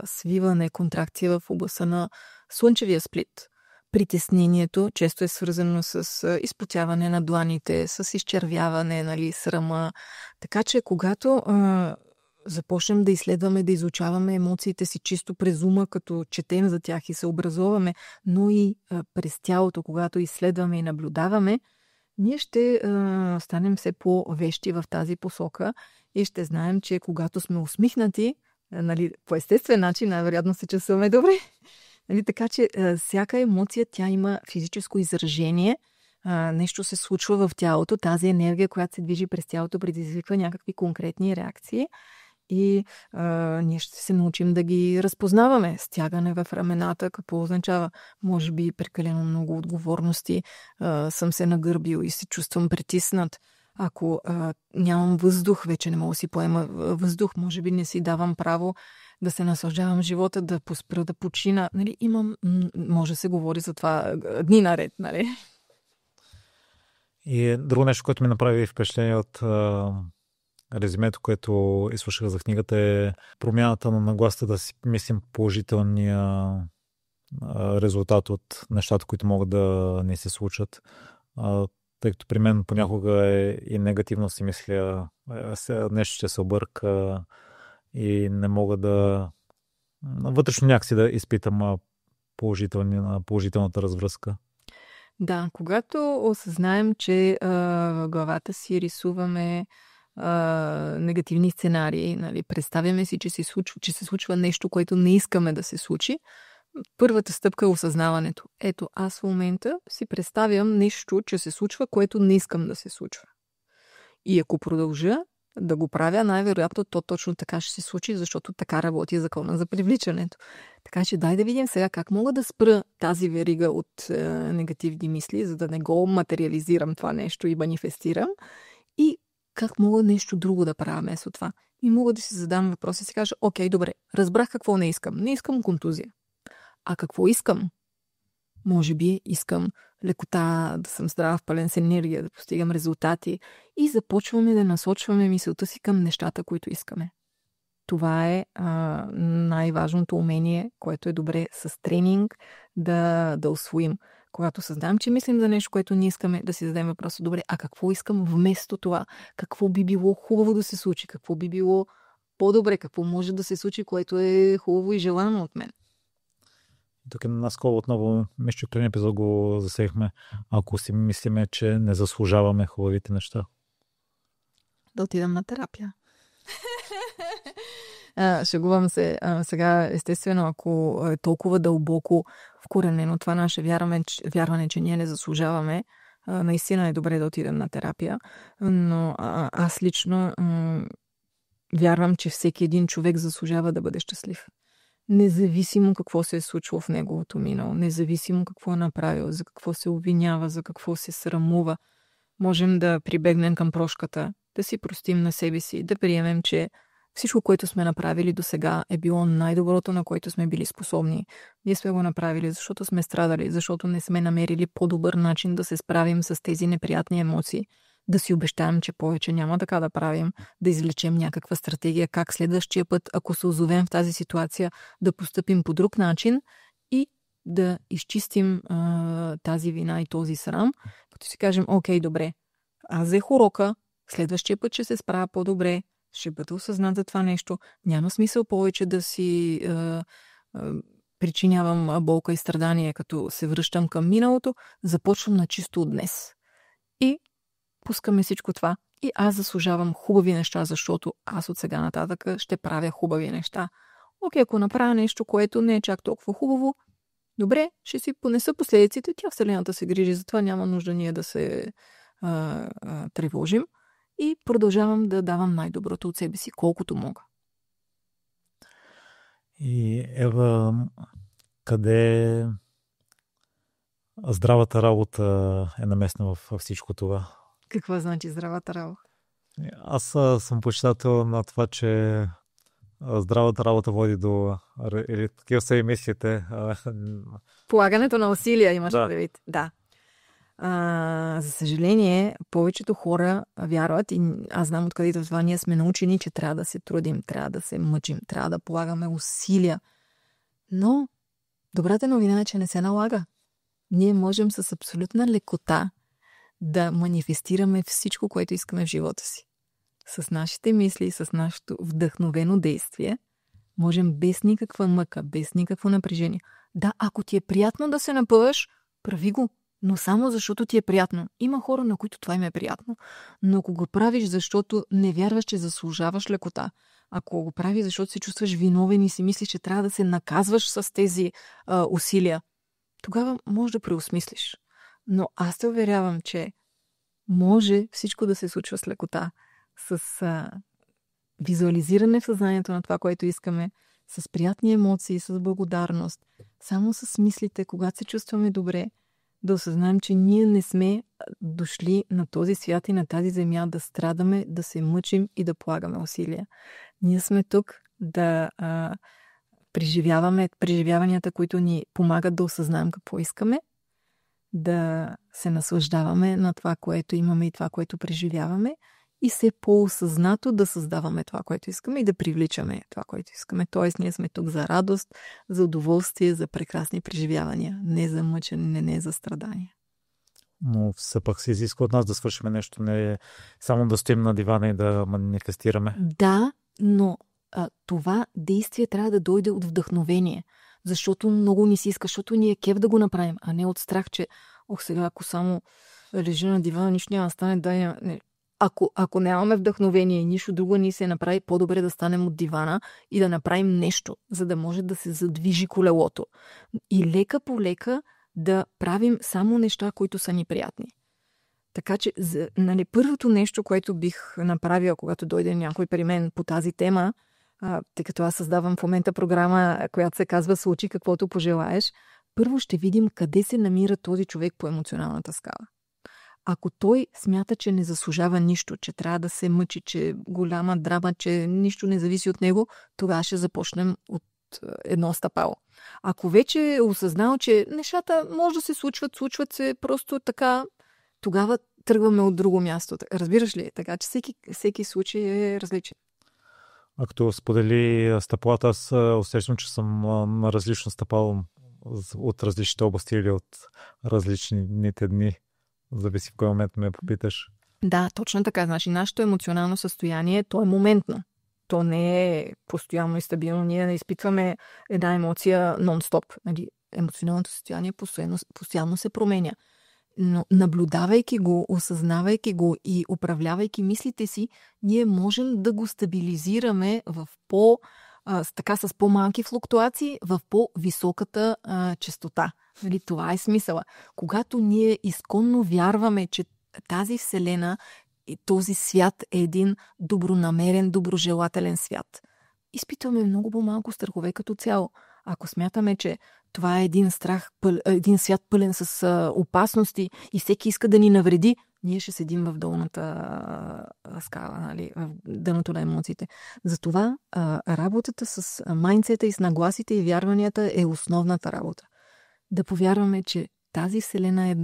свиване, контракция в областта на слънчевия сплит. Притеснението често е свързано с изпотяване на дланите, с изчервяване, срама. Така че, когато започнем да изследваме, да изучаваме емоциите си чисто през ума, като четем за тях и се образоваме, но и през тялото, когато изследваме и наблюдаваме, ние ще станем все по-вещи в тази посока и ще знаем, че когато сме усмихнати, нали, по естествен начин, най-вероятно се чувстваме добре. Нали, така че всяка емоция, тя има физическо изражение, нещо се случва в тялото, тази енергия, която се движи през тялото, предизвиква някакви конкретни реакции и ние ще се научим да ги разпознаваме. Стягане в рамената, какво означава? Може би прекалено много отговорности, съм се нагърбил и се чувствам притиснат. Ако нямам въздух, вече не мога да си поема въздух, може би не си давам право да се наслаждавам живота, да поспра, да почина. Нали, може да се говори за това дни наред, нали? И друго нещо, което ми направи впечатление от резюмето, което изслушах за книгата, е промяната на нагласата да си мислим положителния резултат от нещата, които могат да не се случат. Тъй като при мен понякога е и негативно си мисля, нещо ще се обърка и не мога да вътрешно някакси да изпитам положителната развръзка. Да, когато осъзнаем, че в главата си рисуваме негативни сценарии, нали, представяме си, че се случва нещо, което не искаме да се случи, първата стъпка е осъзнаването. Ето, аз в момента си представям нещо, че се случва, което не искам да се случва. И ако продължа да го правя, най-вероятно то точно така ще се случи, защото така работи закона за привличането. Така че дай да видим сега как мога да спра тази верига от негативни мисли, за да не го материализирам това нещо и манифестирам. И как мога нещо друго да правя вместо това. И мога да си задам въпрос и си кажа, окей, добре, разбрах какво не искам. Не искам контузия. А какво искам? Може би искам лекота, да съм здрава, пълен с енергия, да постигам резултати и започваме да насочваме мисълта си към нещата, които искаме. Това е най-важното умение, което е добре с тренинг да усвоим. Когато създам, че мислим за нещо, което не искаме, да си зададем въпроса, добре, а какво искам вместо това? Какво би било хубаво да се случи? Какво би било по-добре? Какво може да се случи, което е хубаво и желано от мен? Тук наскоро отново, мисля, че предния епизод го засегнахме. Ако си мислиме, че не заслужаваме хубавите неща. Да отидем на терапия. Шегувам се. Сега, естествено, ако е толкова дълбоко вкоренено това наше вярване, че ние не заслужаваме, наистина е добре да отидем на терапия. Но аз лично вярвам, че всеки един човек заслужава да бъде щастлив. Независимо какво се е случило в неговото минало, независимо какво е направил, за какво се обвинява, за какво се срамува, можем да прибегнем към прошката, да си простим на себе си, да приемем, че всичко, което сме направили до сега, е било най-доброто, на което сме били способни. Ние сме го направили, защото сме страдали, защото не сме намерили по-добър начин да се справим с тези неприятни емоции, да си обещаем, че повече няма така да правим, да извлечем някаква стратегия, как следващия път, ако се озовем в тази ситуация, да постъпим по друг начин и да изчистим тази вина и този срам, като си кажем, окей, добре, аз взех урока, следващия път ще се справя по-добре, ще бъда осъзната това нещо, няма смисъл повече да си причинявам болка и страдание, като се връщам към миналото, започвам на чисто от днес. И пускаме всичко това и аз заслужавам хубави неща, защото аз от сега нататък ще правя хубави неща. Окей, ако направя нещо, което не е чак толкова хубаво, добре, ще си понеса последиците, тя Вселената се грижи, затова няма нужда ние да се тревожим и продължавам да давам най-доброто от себе си, колкото мога. И Ева, къде здравата работа е наместна в всичко това? Какво значи здравата работа? Аз съм почитател на това, че здравата работа води до... Или такива са и мислите. Полагането на усилия имаш предвид. Да. За съжаление, повечето хора вярват и аз знам откъде това ние сме научени, че трябва да се трудим, трябва да се мъчим, трябва да полагаме усилия. Но добрата новина е, че не се налага. Ние можем с абсолютна лекота да манифестираме всичко, което искаме в живота си. с нашите мисли, с нашето вдъхновено действие, можем без никаква мъка, без никакво напрежение. Да, ако ти е приятно да се напъваш, прави го, но само защото ти е приятно. Има хора, на които това им е приятно. Но ако го правиш, защото не вярваш, че заслужаваш лекота, ако го правиш, защото се чувстваш виновен и си мислиш, че трябва да се наказваш с тези усилия, тогава може да преосмислиш. Но аз те уверявам, че може всичко да се случва с лекота, с визуализиране в съзнанието на това, което искаме, с приятни емоции, с благодарност, само с мислите, когато се чувстваме добре, да осъзнаем, че ние не сме дошли на този свят и на тази земя да страдаме, да се мъчим и да полагаме усилия. Ние сме тук да преживяваме преживяванията, които ни помагат да осъзнаем какво искаме, да се наслаждаваме на това, което имаме и това, което преживяваме, и все по-осъзнато да създаваме това, което искаме и да привличаме това, което искаме. Тоест, ние сме тук за радост, за удоволствие, за прекрасни преживявания. Не за мъчене, не за страдания. Но все пак се изисква от нас да свършим нещо, не само да стоим на дивана и да манифестираме. Да, но това действие трябва да дойде от вдъхновение. Защото много ни си иска, защото ни е кеф да го направим, а не от страх, че сега ако само лежа на дивана, нищо няма да стане. Ако нямаме вдъхновение и нищо друго ни се направи, по-добре да станем от дивана и да направим нещо, за да може да се задвижи колелото. И лека по лека да правим само неща, които са ни приятни. Така че, първото нещо, което бих направила, когато дойде някой при мен по тази тема, тъй като аз създавам в момента програма, която се казва "Случи каквото пожелаеш", първо ще видим къде се намира този човек по емоционалната скала. Ако той смята, че не заслужава нищо, че трябва да се мъчи, че голяма драма, че нищо не зависи от него, тогава ще започнем от едно стъпало. Ако вече е осъзнал, че нещата може да се случват се просто така, тогава тръгваме от друго място. Разбираш ли? Така че всеки случай е различен. А като сподели стъпалата, аз усещам, че съм на различно стъпало от различните области или от различните дни. Зависи в кой момент ме попиташ. Да, точно така. Значи, нашето емоционално състояние, то е моментно. То не е постоянно и стабилно. Ние не изпитваме една емоция нон-стоп. Емоционалното състояние постоянно се променя. Но наблюдавайки го, осъзнавайки го и управлявайки мислите си, ние можем да го стабилизираме в с по-малки флуктуации, в по-високата честота. Това е смисъла. Когато ние изконно вярваме, че тази вселена и този свят е един добронамерен, доброжелателен свят, изпитваме много по-малко страхове като цяло. Ако смятаме, че това е един свят пълен с опасности и всеки иска да ни навреди, ние ще седим в долната скала, в дъното на емоциите. Затова работата с майндсета и с нагласите и вярванията е основната работа. Да повярваме, че тази вселена е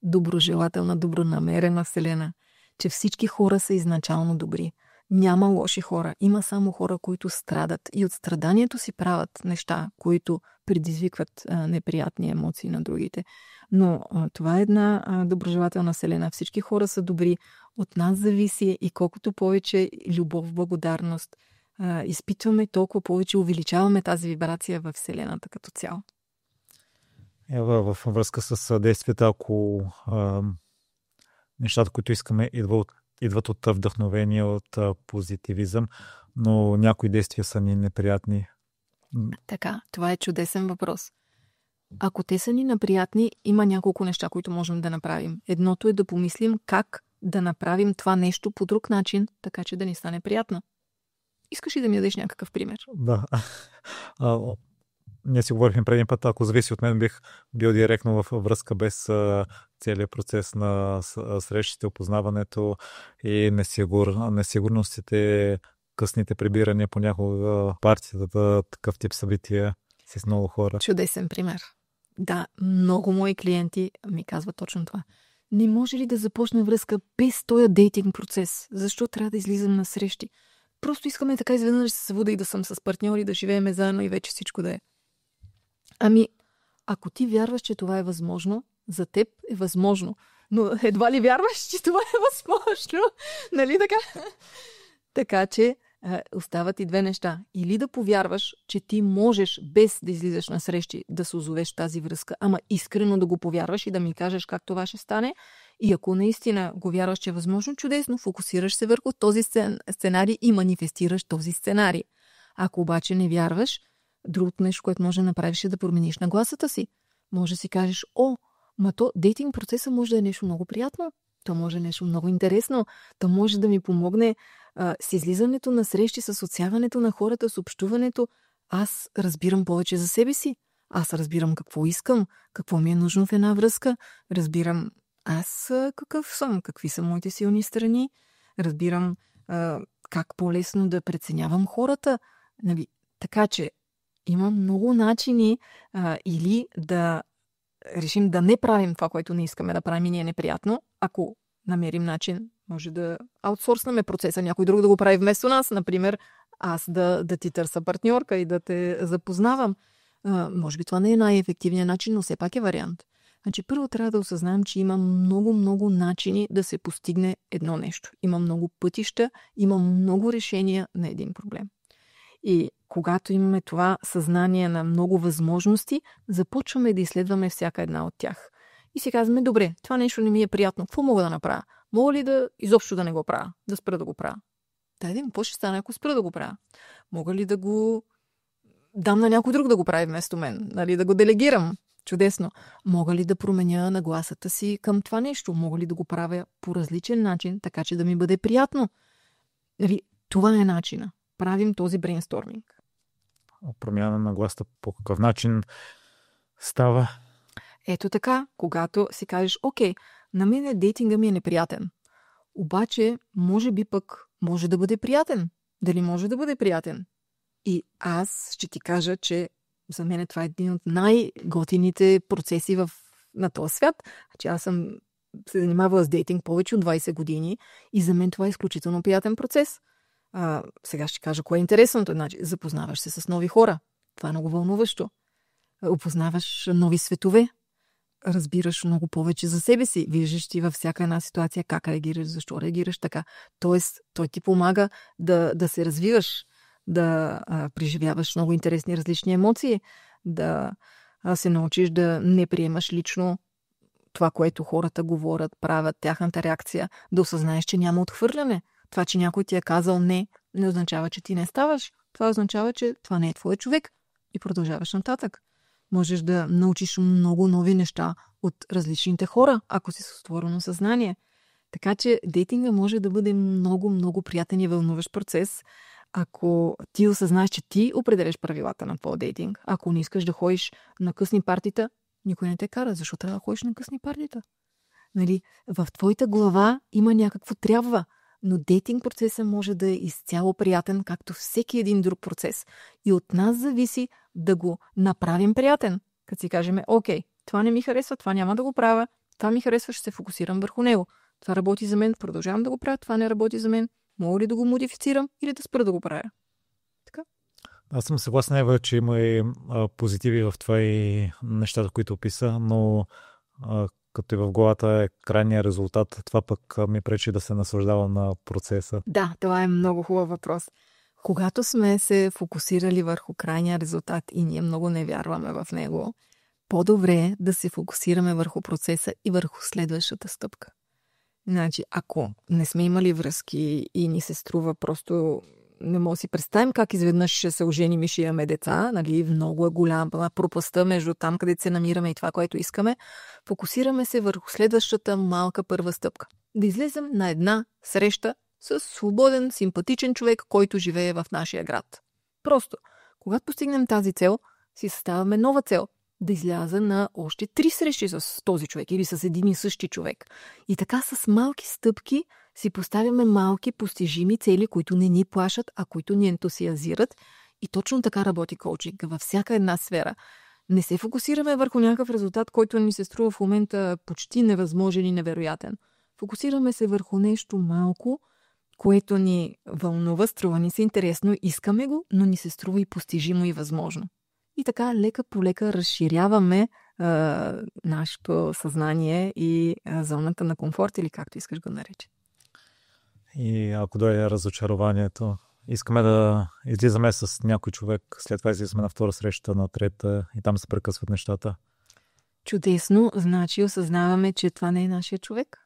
доброжелателна, добронамерена вселена, че всички хора са изначално добри. Няма лоши хора, има само хора, които страдат и от страданието си правят неща, които предизвикват неприятни емоции на другите. Но това е една доброжелателна вселена. Всички хора са добри. От нас зависи и колкото повече любов, благодарност изпитваме, толкова повече увеличаваме тази вибрация в вселената като цяло. Във връзка с действията, ако нещата, които искаме, идват от вдъхновение, от позитивизъм, но някои действия са ни неприятни. Така, това е чудесен въпрос. Ако те са ни неприятни, има няколко неща, които можем да направим. Едното е да помислим как да направим това нещо по друг начин, така че да ни стане приятно. Искаш ли да ми дадеш някакъв пример? Да. Ние си говорихме предния път, ако зависи от мен, бих бил директно във връзка без целият процес на срещите, опознаването и несигурностите, късните прибирания, понякога партията, такъв тип събития с много хора. Чудесен пример. Да, много мои клиенти ми казват точно това. Не може ли да започне връзка без този дейтинг процес? Защо трябва да излизам на срещи? Просто искаме така изведнъж да се събуда и да съм с партньори, да живеем заедно и вече всичко да е. Ако ти вярваш, че това е възможно, за теб е възможно. Но едва ли вярваш, че това е възможно? Нали така? Така че остават и две неща. Или да повярваш, че ти можеш без да излизаш на срещи да се озовеш тази връзка, ама искрено да го повярваш и да ми кажеш как това ще стане. И ако наистина го вярваш, че е възможно, чудесно, фокусираш се върху този сценарий и манифестираш този сценарий. Ако обаче не вярваш, другото нещо, което може да направиш, е да промениш нагласата си. Може да си кажеш, дейтинг процеса може да е нещо много приятно. То може да е нещо много интересно. То може да ми помогне с излизането на срещи, с отсяването на хората, с общуването. Аз разбирам повече за себе си. Аз разбирам какво искам, какво ми е нужно в една връзка. Разбирам аз какъв съм, какви са моите силни страни. Разбирам как по-лесно да преценявам хората. Нали? Така че има много начини или да решим да не правим това, което не искаме да правим и ни е неприятно. Ако намерим начин, може да аутсорснаме процеса, някой друг да го прави вместо нас. Например, аз да ти търся партньорка и да те запознавам. Може би това не е най-ефективният начин, но все пак е вариант. Значи първо трябва да осъзнаем, че има много начини да се постигне едно нещо. Има много пътища, има много решения на един проблем. И когато имаме това съзнание на много възможности, започваме да изследваме всяка една от тях. И си казваме, добре, това нещо не ми е приятно, какво мога да направя? Мога ли да изобщо да не го правя? Да спра да го правя? Да видим, какво ще стане, ако спра да го правя? Мога ли да го дам на някой друг да го прави вместо мен? Нали, да го делегирам? Чудесно. Мога ли да променя нагласата си към това нещо? Мога ли да го правя по различен начин, така че да ми бъде приятно? Нали, това е начина. Правим този брейнсторминг. Промяна на гласа по какъв начин става? Ето така, когато си кажеш, окей, на мен дейтинга ми е неприятен. Обаче, може би пък може да бъде приятен. Дали може да бъде приятен? И аз ще ти кажа, че за мен това е един от най-готините процеси на този свят. Че аз съм се занимавала с дейтинг повече от 20 години и за мен това е изключително приятен процес. Сега ще кажа кое е интересното. Значи, запознаваш се с нови хора. Това е много вълнуващо. Опознаваш нови светове. Разбираш много повече за себе си. Виждаш ти във всяка една ситуация как реагираш, защо реагираш така. Тоест, той ти помага да се развиваш, да преживяваш много интересни различни емоции, да се научиш да не приемаш лично това, което хората говорят, правят, тяхната реакция, да осъзнаеш, че няма отхвърляне. Това, че някой ти е казал не означава, че ти не ставаш. Това означава, че това не е твой човек и продължаваш нататък. Можеш да научиш много нови неща от различните хора, ако си с отворено съзнание. Така че дейтинга може да бъде много приятен и вълнуващ процес, ако ти осъзнаеш, че ти определяш правилата на твоя дейтинг. Ако не искаш да ходиш на късни партита, никой не те кара. Защо трябва да ходиш на късни партита? Нали, в твоята глава има някакво трябва, но дейтинг процесът може да е изцяло приятен, както всеки един друг процес. И от нас зависи да го направим приятен. Като си кажем, окей, това не ми харесва, това няма да го правя, това ми харесва, ще се фокусирам върху него. Това работи за мен, продължавам да го правя, това не работи за мен. Мога ли да го модифицирам или да спра да го правя? Така? Аз съм съгласен, Ева, че има и позитиви в това и нещата, които описа, но като и в главата е крайният резултат, това пък ми пречи да се наслаждавам на процеса. Да, това е много хубав въпрос. Когато сме се фокусирали върху крайния резултат и ние много не вярваме в него, по-добре е да се фокусираме върху процеса и върху следващата стъпка. Значи, ако не сме имали връзки и ни се струва просто не мога да си представим как изведнъж ще се оженим и ще имаме деца, нали, много е голяма пропаста между там, където се намираме и това, което искаме, фокусираме се върху следващата малка първа стъпка. Да излезем на една среща с свободен, симпатичен човек, който живее в нашия град. Просто, когато постигнем тази цел, си съставяме нова цел. Да изляза на още 3 срещи с този човек или с един и същи човек. И така с малки стъпки си поставяме малки постижими цели, които не ни плашат, а които ни ентусиазират. И точно така работи коучинг във всяка една сфера. Не се фокусираме върху някакъв резултат, който ни се струва в момента почти невъзможен и невероятен. Фокусираме се върху нещо малко, което ни вълнува, струва ни се интересно, искаме го, но ни се струва и постижимо и възможно. И така лека по лека разширяваме нашето съзнание и зоната на комфорт, или както искаш го нарече. И ако дойде разочарованието, искаме да излизаме с някой човек, след това излизаме на втора среща, на трета и там се прекъсват нещата. Чудесно, значи осъзнаваме, че това не е нашия човек.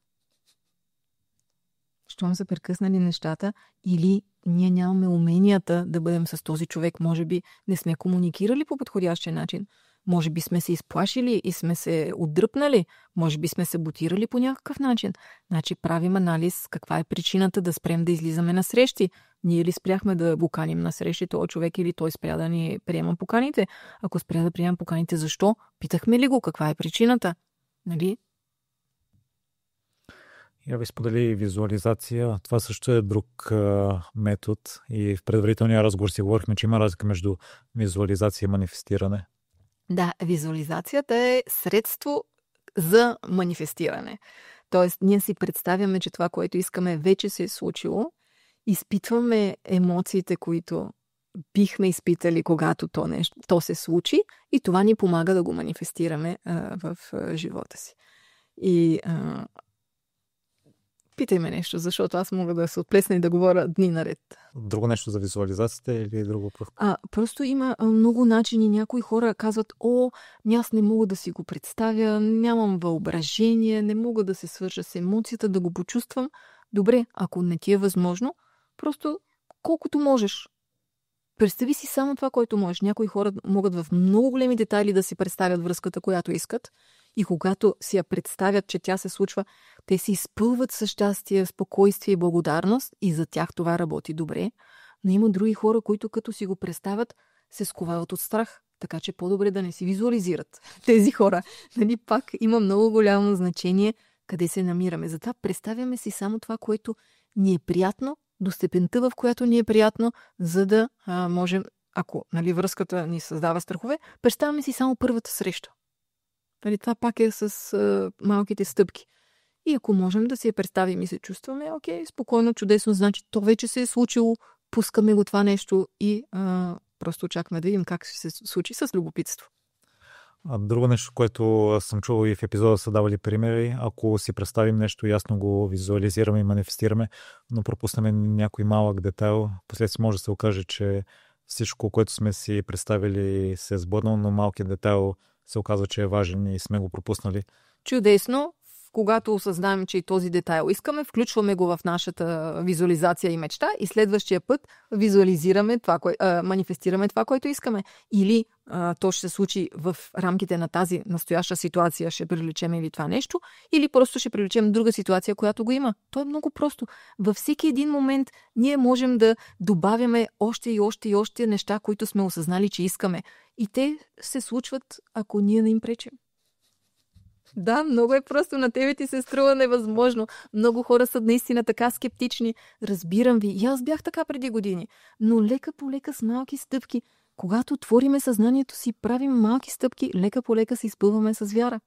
Щом са прекъснали нещата или ние нямаме уменията да бъдем с този човек, може би не сме комуникирали по подходящия начин, може би сме се изплашили и сме се отдръпнали, може би сме саботирали по някакъв начин. Значи правим анализ каква е причината да спрем да излизаме на срещи. Ние ли спряхме да го каним на срещи този човек или той спря да ни приема поканите? Ако спря да приема поканите, защо? Питахме ли го каква е причината? Нали? Я ви сподели визуализация. Това също е друг метод и в предварителния разговор си говорихме, че има разлика между визуализация и манифестиране. Да, визуализацията е средство за манифестиране. Тоест, ние си представяме, че това, което искаме, вече се е случило. Изпитваме емоциите, които бихме изпитали, когато то се случи, и това ни помага да го манифестираме в живота си. И питай ме нещо, защото аз мога да се отплесна и да говоря дни наред. Друго нещо за визуализацията или друго? Просто има много начини. Някои хора казват, аз не мога да си го представя, нямам въображение, не мога да се свържа с емоцията, да го почувствам. Добре, ако не ти е възможно, просто колкото можеш. Представи си само това, което можеш. Някои хора могат в много големи детайли да си представят връзката, която искат. И когато си я представят, че тя се случва, те се изпълват със щастие, спокойствие и благодарност и за тях това работи добре. Но има други хора, които като си го представят, се сковават от страх. Така че по-добре да не си визуализират тези хора. Нали, пак има много голямо значение къде се намираме. Затова представяме си само това, което ни е приятно, до степента, в която ни е приятно, за да можем, ако връзката ни създава страхове, представяме си само първата среща. Това пак е с малките стъпки. И ако можем да си я представим и се чувстваме, окей, спокойно, чудесно, значи то вече се е случило, пускаме го това нещо и просто очакваме да видим как ще се случи с любопитство. Друго нещо, което съм чувал и в епизода са давали примери, ако си представим нещо, ясно го визуализираме и манифестираме, но пропуснем някой малък детайл, последствие може да се окаже, че всичко, което сме си представили, се е сбъднало, но малкият детайл се оказва, че е важен и сме го пропуснали. Чудесно! Когато осъзнаем, че и този детайл искаме, включваме го в нашата визуализация и мечта и следващия път визуализираме манифестираме това, което искаме. Или то ще се случи в рамките на тази настояща ситуация, ще привлечем или това нещо, или просто ще привлечем друга ситуация, която го има. То е много просто. Във всеки един момент ние можем да добавяме още и още и още неща, които сме осъзнали, че искаме. И те се случват, ако ние не им пречим. Да, много е просто. На тебе ти се струва невъзможно. Много хора са наистина така скептични. Разбирам ви. И аз бях така преди години. Но лека по лека с малки стъпки. Когато отвориме съзнанието си, правим малки стъпки, лека по лека се изпълваме с вяра.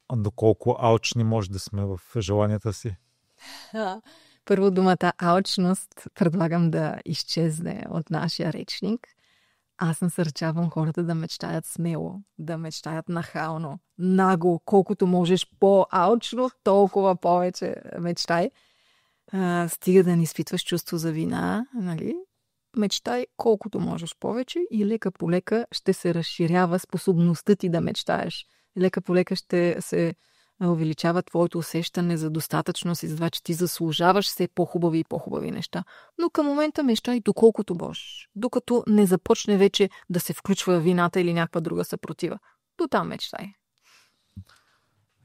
А доколко алчни може да сме в желанията си? Първо думата алчност предлагам да изчезне от нашия речник. Аз насърчавам хората да мечтаят смело, да мечтаят нахално, нагло, колкото можеш по-алчно, толкова повече мечтай. Стига да не изпитваш чувство за вина, нали? Мечтай колкото можеш повече и лека по лека ще се разширява способността ти да мечтаеш. Лека по лека ще се увеличава твоето усещане за достатъчност и за това, че ти заслужаваш все по-хубави и по-хубави неща. Но към момента мечтай доколкото можеш, докато не започне вече да се включва вината или някаква друга съпротива. До там мечтай.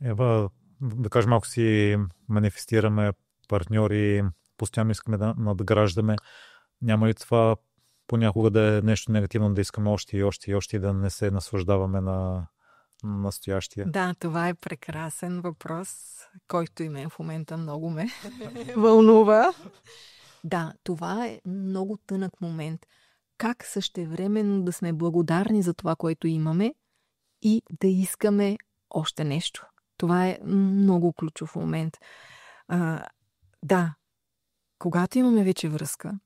Ева, да кажем, ако си манифестираме партньори, постоянно искаме да надграждаме, няма ли това понякога да е нещо негативно, да искаме още и още и още и да не се наслаждаваме на настоящия? Да, това е прекрасен въпрос, който и мен в момента много ме вълнува. Да, това е много тънък момент. Как същевременно да сме благодарни за това, което имаме и да искаме още нещо. Това е много ключов момент. Да, когато имаме вече връзка,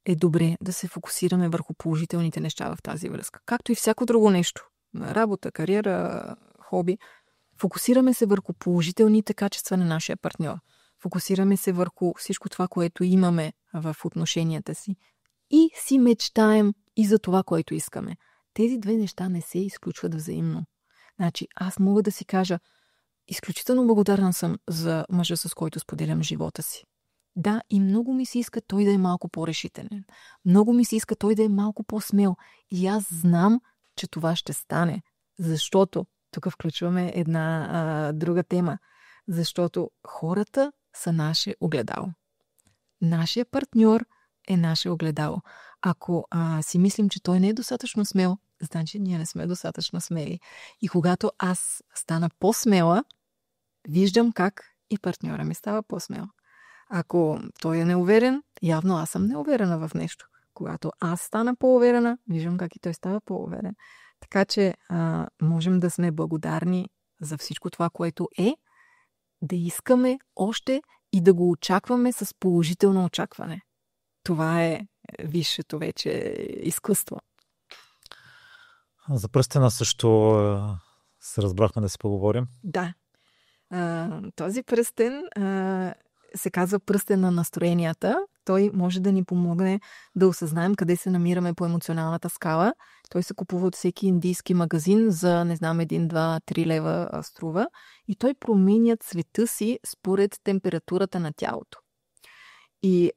е добре да се фокусираме върху положителните неща в тази връзка. Както и всяко друго нещо. Работа, кариера, хоби. Фокусираме се върху положителните качества на нашия партньор. фокусираме се върху всичко това, което имаме в отношенията си и си мечтаем и за това, което искаме. Тези две неща не се изключват взаимно. Значи, аз мога да си кажа, изключително благодарна съм за мъжа, с който споделям живота си. Да, и много ми се иска той да е малко по-решителен. Много ми се иска той да е малко по-смел. И аз знам, че това ще стане. Защото, тук включваме една друга тема, защото хората са наше огледало. Нашия партньор е наше огледало. Ако си мислим, че той не е достатъчно смел, значи ние не сме достатъчно смели. И когато аз стана по-смела, виждам как и партньора ми става по-смел. Ако той е неуверен, явно аз съм неуверена в нещо. Когато аз стана по-уверена, виждам как и той става по-уверен. Така че можем да сме благодарни за всичко това, което е, да искаме още и да го очакваме с положително очакване. Това е висшето вече изкуство. За пръстена също се разбрахме да си поговорим. Да. Този пръстен се казва пръстен на настроенията. Той може да ни помогне да осъзнаем къде се намираме по емоционалната скала. Той се купува от всеки индийски магазин за, не знам, 1, 2, 3 лева струва. И той променя цвета си според температурата на тялото. И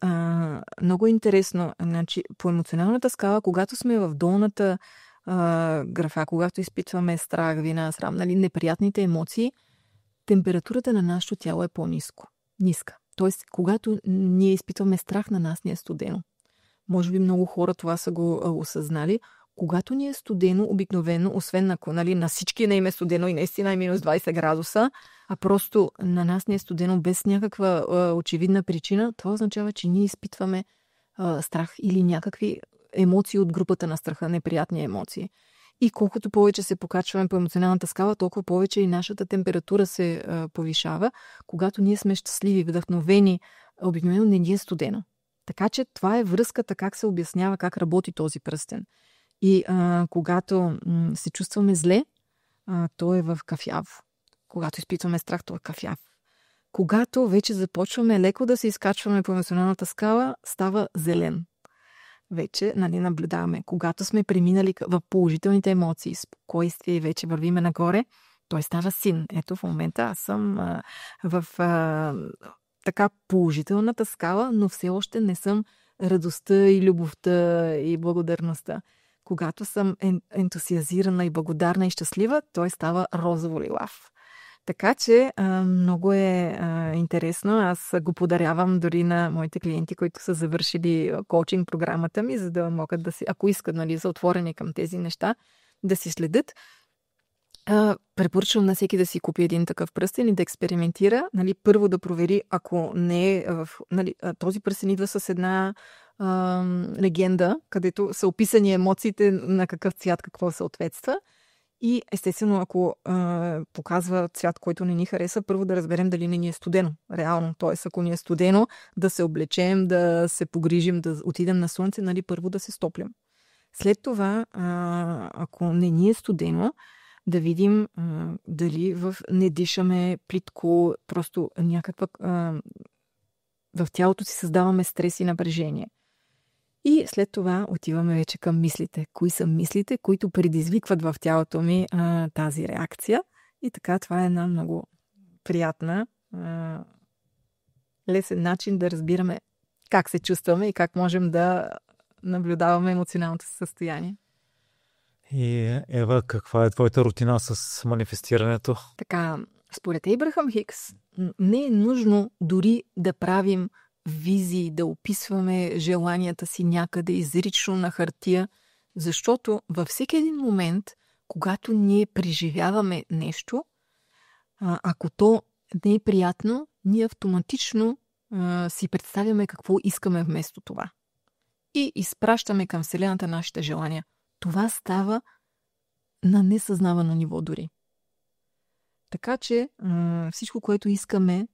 много интересно, значи, по емоционалната скала, когато сме в долната графа, когато изпитваме страх, вина, срам, нали, неприятните емоции, температурата на нашето тяло е ниска. Тоест, когато ние изпитваме страх, на нас ни е студено. Може би много хора това са го осъзнали. Когато ни е студено, обикновено, освен ако на всички не им е студено и наистина е минус 20 градуса, а просто на нас ни е студено без някаква очевидна причина, това означава, че ние изпитваме страх или някакви емоции от групата на страха, неприятни емоции. И колкото повече се покачваме по емоционалната скала, толкова повече и нашата температура се повишава. Когато ние сме щастливи, вдъхновени, обикновено не ни е студено. Така че това е връзката, как се обяснява, как работи този пръстен. И когато се чувстваме зле, то е в кафяв. Когато изпитваме страх, то е кафяв. Когато вече започваме леко да се изкачваме по емоционалната скала, става зелен. Вече наблюдаваме. Когато сме преминали в положителните емоции, спокойствие и вече вървиме нагоре, той става син. Ето в момента аз съм в така положителната скала, но все още не съм радостта и любовта и благодарността. Когато съм ентусиазирана и благодарна и щастлива, той става розово-лилав. Така че много е интересно. Аз го подарявам дори на моите клиенти, които са завършили коучинг програмата ми, за да могат да си, ако искат, са отворени към тези неща, да си следят. Препоръчвам на всеки да си купи един такъв пръстен и да експериментира. Първо да провери, ако не е този пръстен идва с една легенда, където са описани емоциите на какъв цвят какво съответства. И естествено, ако показва цвят, който не ни хареса, първо да разберем дали не ни е студено. Реално. Т.е. ако ни е студено, да се облечем, да се погрижим, да отидем на слънце, първо да се стоплим. След това, ако не ни е студено, да видим дали не дишаме плитко, просто някаква в тялото си създаваме стрес и напрежение. И след това отиваме вече към мислите. Кои са мислите, които предизвикват в тялото ми тази реакция? И така, това е една много приятна, лесен начин да разбираме как се чувстваме и как можем да наблюдаваме емоционалното състояние. И Ева, каква е твоята рутина с манифестирането? Така, според Ейбрахам Хикс, не е нужно дори да правим визии, да описваме желанията си някъде изрично на хартия, защото във всеки един момент, когато ние преживяваме нещо, ако то не е приятно, ние автоматично си представяме какво искаме вместо това. И изпращаме към Вселената нашите желания. Това става на несъзнавано ниво дори. Така че всичко, което искаме,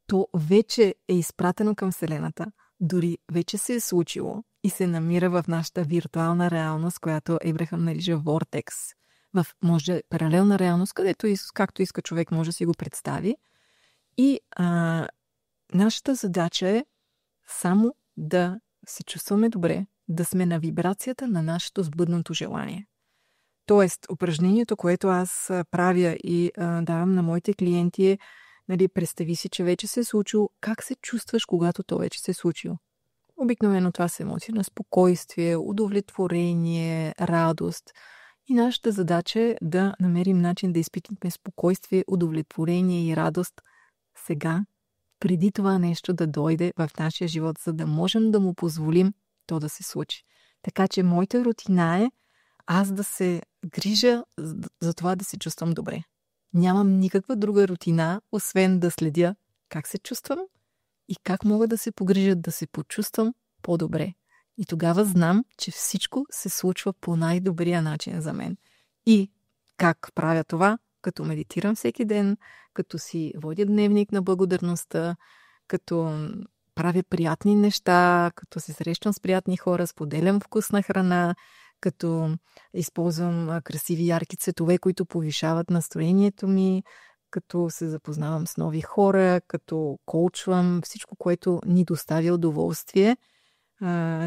то вече е изпратено към Вселената, дори вече се е случило и се намира в нашата виртуална реалност, която Ейбрахам нарича вортекс. В, може, паралелна реалност, където както иска човек може да си го представи. И нашата задача е само да се чувстваме добре, да сме на вибрацията на нашето сбъднато желание. Тоест, упражнението, което аз правя и давам на моите клиенти е, нали, представи си, че вече се е случило. Как се чувстваш, когато то вече се е случило? Обикновено това са емоции на спокойствие, удовлетворение, радост. И нашата задача е да намерим начин да изпитваме спокойствие, удовлетворение и радост сега, преди това нещо да дойде в нашия живот, за да можем да му позволим то да се случи. Така че моята рутина е аз да се грижа за това да се чувствам добре. Нямам никаква друга рутина, освен да следя как се чувствам и как мога да се погрижа да се почувствам по-добре. И тогава знам, че всичко се случва по най-добрия начин за мен. И как правя това? Като медитирам всеки ден, като си водя дневник на благодарността, като правя приятни неща, като се срещам с приятни хора, споделям вкусна храна, като използвам красиви ярки цветове, които повишават настроението ми, като се запознавам с нови хора, като коучвам, всичко, което ни доставя удоволствие,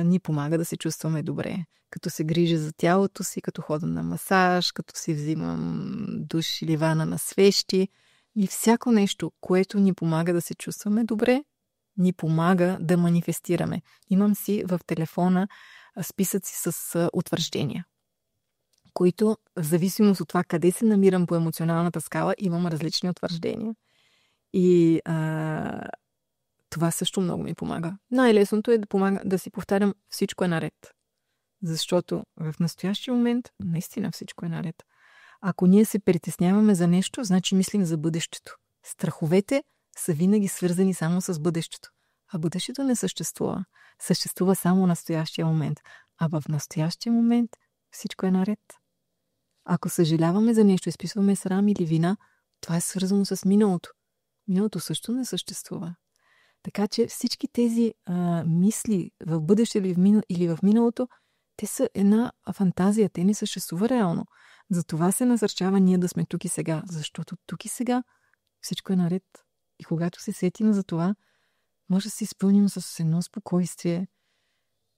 ни помага да се чувстваме добре. Като се грижа за тялото си, като ходя на масаж, като си взимам душ или вана на свещи. И всяко нещо, което ни помага да се чувстваме добре, ни помага да манифестираме. Имам си в телефона списъци с утвърждения, които в зависимост от това къде се намирам по емоционалната скала, имам различни утвърждения. И това също много ми помага. Най-лесното е да си повтарям всичко е наред. Защото в настоящия момент наистина всичко е наред. Ако ние се притесняваме за нещо, значи мислим за бъдещето. Страховете са винаги свързани само с бъдещето. А бъдещето не съществува. Съществува само настоящия момент. А в настоящия момент всичко е наред. Ако съжаляваме за нещо, изписваме срам или вина, това е свързано с миналото. Миналото също не съществува. Така че всички тези мисли в бъдеще или в миналото, те са една фантазия, те не съществува реално. Затова се насърчава ние да сме тук и сега, защото тук и сега всичко е наред. И когато се сетим за това, може да се изпълним с едно спокойствие,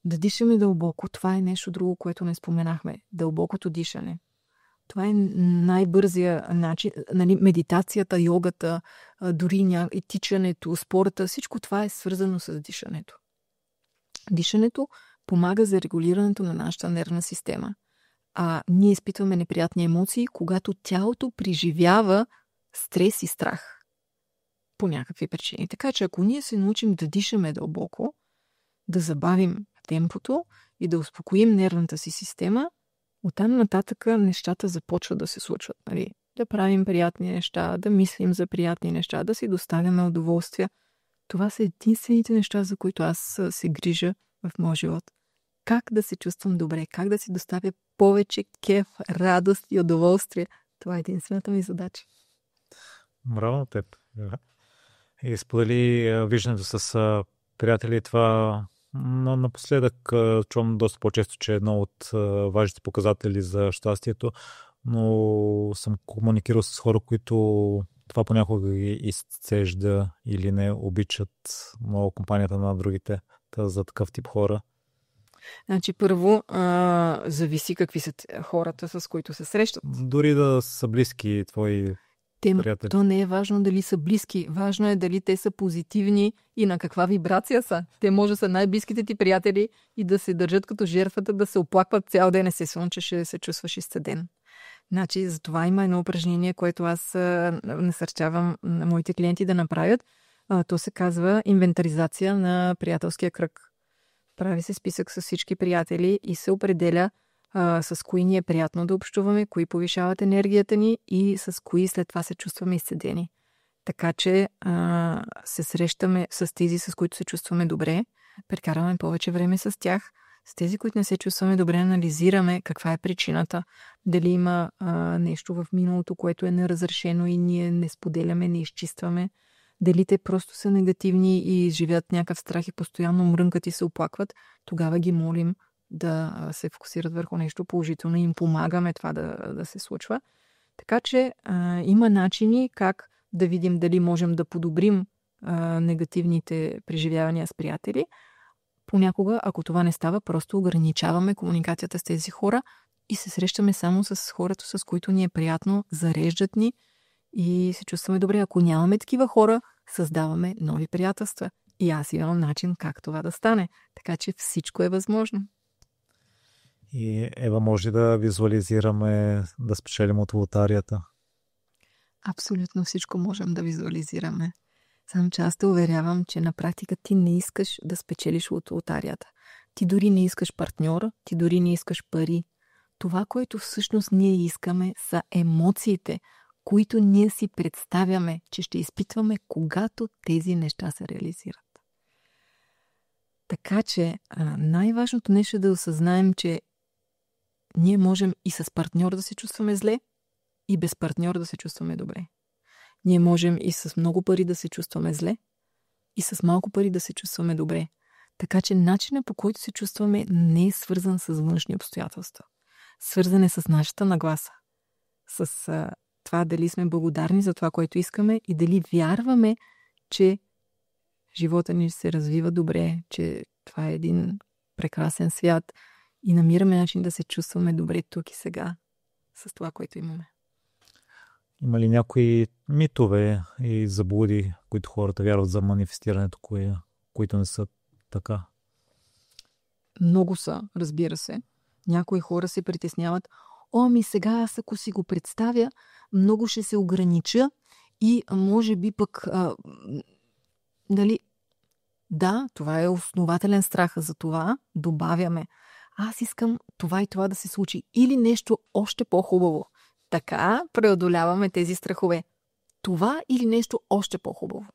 да дишаме дълбоко. Това е нещо друго, което не споменахме. Дълбокото дишане. Това е най-бързия начин. Нали, медитацията, йогата, дори и тичането, спорта, всичко това е свързано с дишането. Дишането помага за регулирането на нашата нервна система. А ние изпитваме неприятни емоции, когато тялото преживява стрес и страх. По някакви причини. Така че ако ние се научим да дишаме дълбоко, да забавим темпото и да успокоим нервната си система, оттам нататък нещата започват да се случват. Нали? Да правим приятни неща, да мислим за приятни неща, да си доставяме удоволствие. Това са единствените неща, за които аз се грижа в моя живот. Как да се чувствам добре, как да си доставя повече кеф, радост и удоволствие. Това е единствената ми задача. Браво на теб. И сподели виждането с приятели. Това напоследък чувам доста по-често, че е едно от важните показатели за щастието, но съм комуникирал с хора, които това понякога ги изцежда или не обичат много компанията на другите за такъв тип хора. Значи първо зависи какви са хората, с които се срещат. Дори да са близки твои приятели. То не е важно дали са близки. Важно е дали те са позитивни и на каква вибрация са. Те може да са най-близките ти приятели и да се държат като жертвата, да се оплакват цял ден, естествено, че ще се чувстваш изцеден. Значи, за това има едно упражнение, което аз насърчавам на моите клиенти да направят. То се казва инвентаризация на приятелския кръг. Прави се списък с всички приятели и се определя с кои ни е приятно да общуваме, кои повишават енергията ни и с кои след това се чувстваме изцедени. Така че се срещаме с тези, с които се чувстваме добре, прекараме повече време с тях. С тези, които не се чувстваме добре, анализираме каква е причината. Дали има нещо в миналото, което е неразрешено и ние не споделяме, не изчистваме. Дали те просто са негативни и живеят някакъв страх и постоянно мрънкат и се оплакват, тогава ги молим да се фокусират върху нещо положително и им помагаме това да се случва. Така че има начини как да видим дали можем да подобрим негативните преживявания с приятели. Понякога, ако това не става, просто ограничаваме комуникацията с тези хора и се срещаме само с хората, с които ни е приятно, зареждат ни и се чувстваме добре. Ако нямаме такива хора, създаваме нови приятелства. И аз имам начин как това да стане. Така че всичко е възможно. И Ева, може да визуализираме да спечелим от лотарията? Абсолютно всичко можем да визуализираме. Само че аз те уверявам, че на практика ти не искаш да спечелиш от лотарията. Ти дори не искаш партньора, ти дори не искаш пари. Това, което всъщност ние искаме, са емоциите, които ние си представяме, че ще изпитваме, когато тези неща се реализират. Така че най-важното нещо е да осъзнаем, че ние можем и с партньор да се чувстваме зле, и без партньор да се чувстваме добре. Ние можем и с много пари да се чувстваме зле, и с малко пари да се чувстваме добре. Така че начинът, по който се чувстваме, не е свързан с външни обстоятелства. Свързан е с нашата нагласа. С това дали сме благодарни за това, което искаме и дали вярваме, че живота ни се развива добре, че това е един прекрасен свят и намираме начин да се чувстваме добре тук и сега с това, което имаме. Има ли някои митове и заблуди, които хората вярват за манифестирането, които не са така? Много са, разбира се. Някои хора се притесняват. Сега аз ако си го представя, много ще се огранича и може би пък да, това е основателен страх. За това добавяме. Аз искам това и това да се случи. Или нещо още по-хубаво. Така преодоляваме тези страхове. Това или нещо още по-хубаво.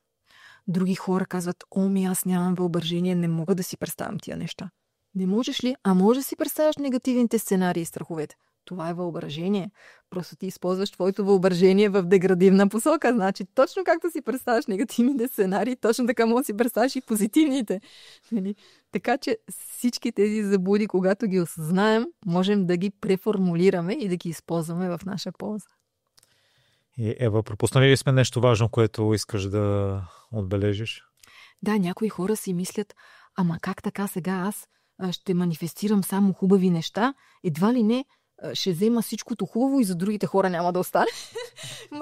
Други хора казват, аз нямам въображение, не мога да си представям тия неща. Не можеш ли? Може да си представяш негативните сценарии и страховете. Това е въображение. Просто ти използваш твоето въображение в деградивна посока. Значи, точно както си представяш негативните сценарии, точно така може да си представяш и позитивните. Така че всички тези заблуди, когато ги осъзнаем, можем да ги преформулираме и да ги използваме в наша полза. И Ева, пропуснали ли сме нещо важно, което искаш да отбележиш? Да, някои хора си мислят, как така сега аз ще манифестирам само хубави неща, едва ли не ще взема всичкото хубаво и за другите хора няма да остане.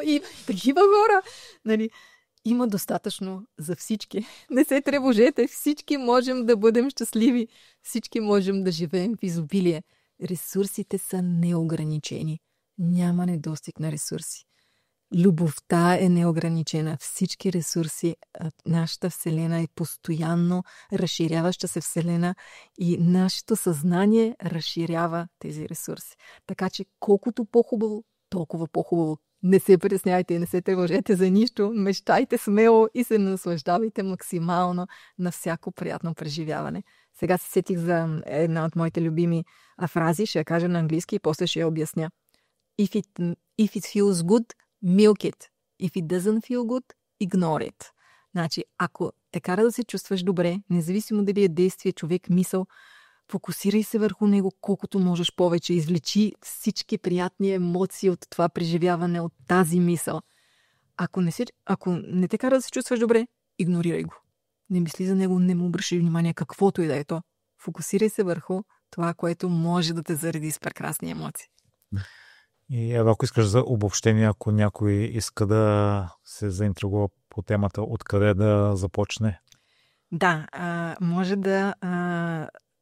И такива хора, има достатъчно за всички. Не се тревожете, всички можем да бъдем щастливи, всички можем да живеем в изобилие. Ресурсите са неограничени. Няма недостиг на ресурси. Любовта е неограничена. Всички ресурси, нашата Вселена е постоянно разширяваща се Вселена и нашето съзнание разширява тези ресурси. Така че колкото по-хубаво, толкова по-хубаво. Не се притесняйте и не се тревожете за нищо. Мечтайте смело и се наслаждавайте максимално на всяко приятно преживяване. Сега се сетих за една от моите любими фрази. Ще я кажа на английски и после ще я обясня. If it feels good, milk it. If it doesn't feel good, ignore it. Значи, ако те кара да се чувстваш добре, независимо дали е действие, човек, мисъл, фокусирай се върху него колкото можеш повече. Извлечи всички приятни емоции от това преживяване, от тази мисъл. Ако не те кара да се чувстваш добре, игнорирай го. Не мисли за него, не му обръщай внимание, каквото и да е то. Фокусирай се върху това, което може да те зареди с прекрасни емоции. И ако искаш за обобщение, ако някой иска да се заинтригува по темата, откъде да започне? Да, може да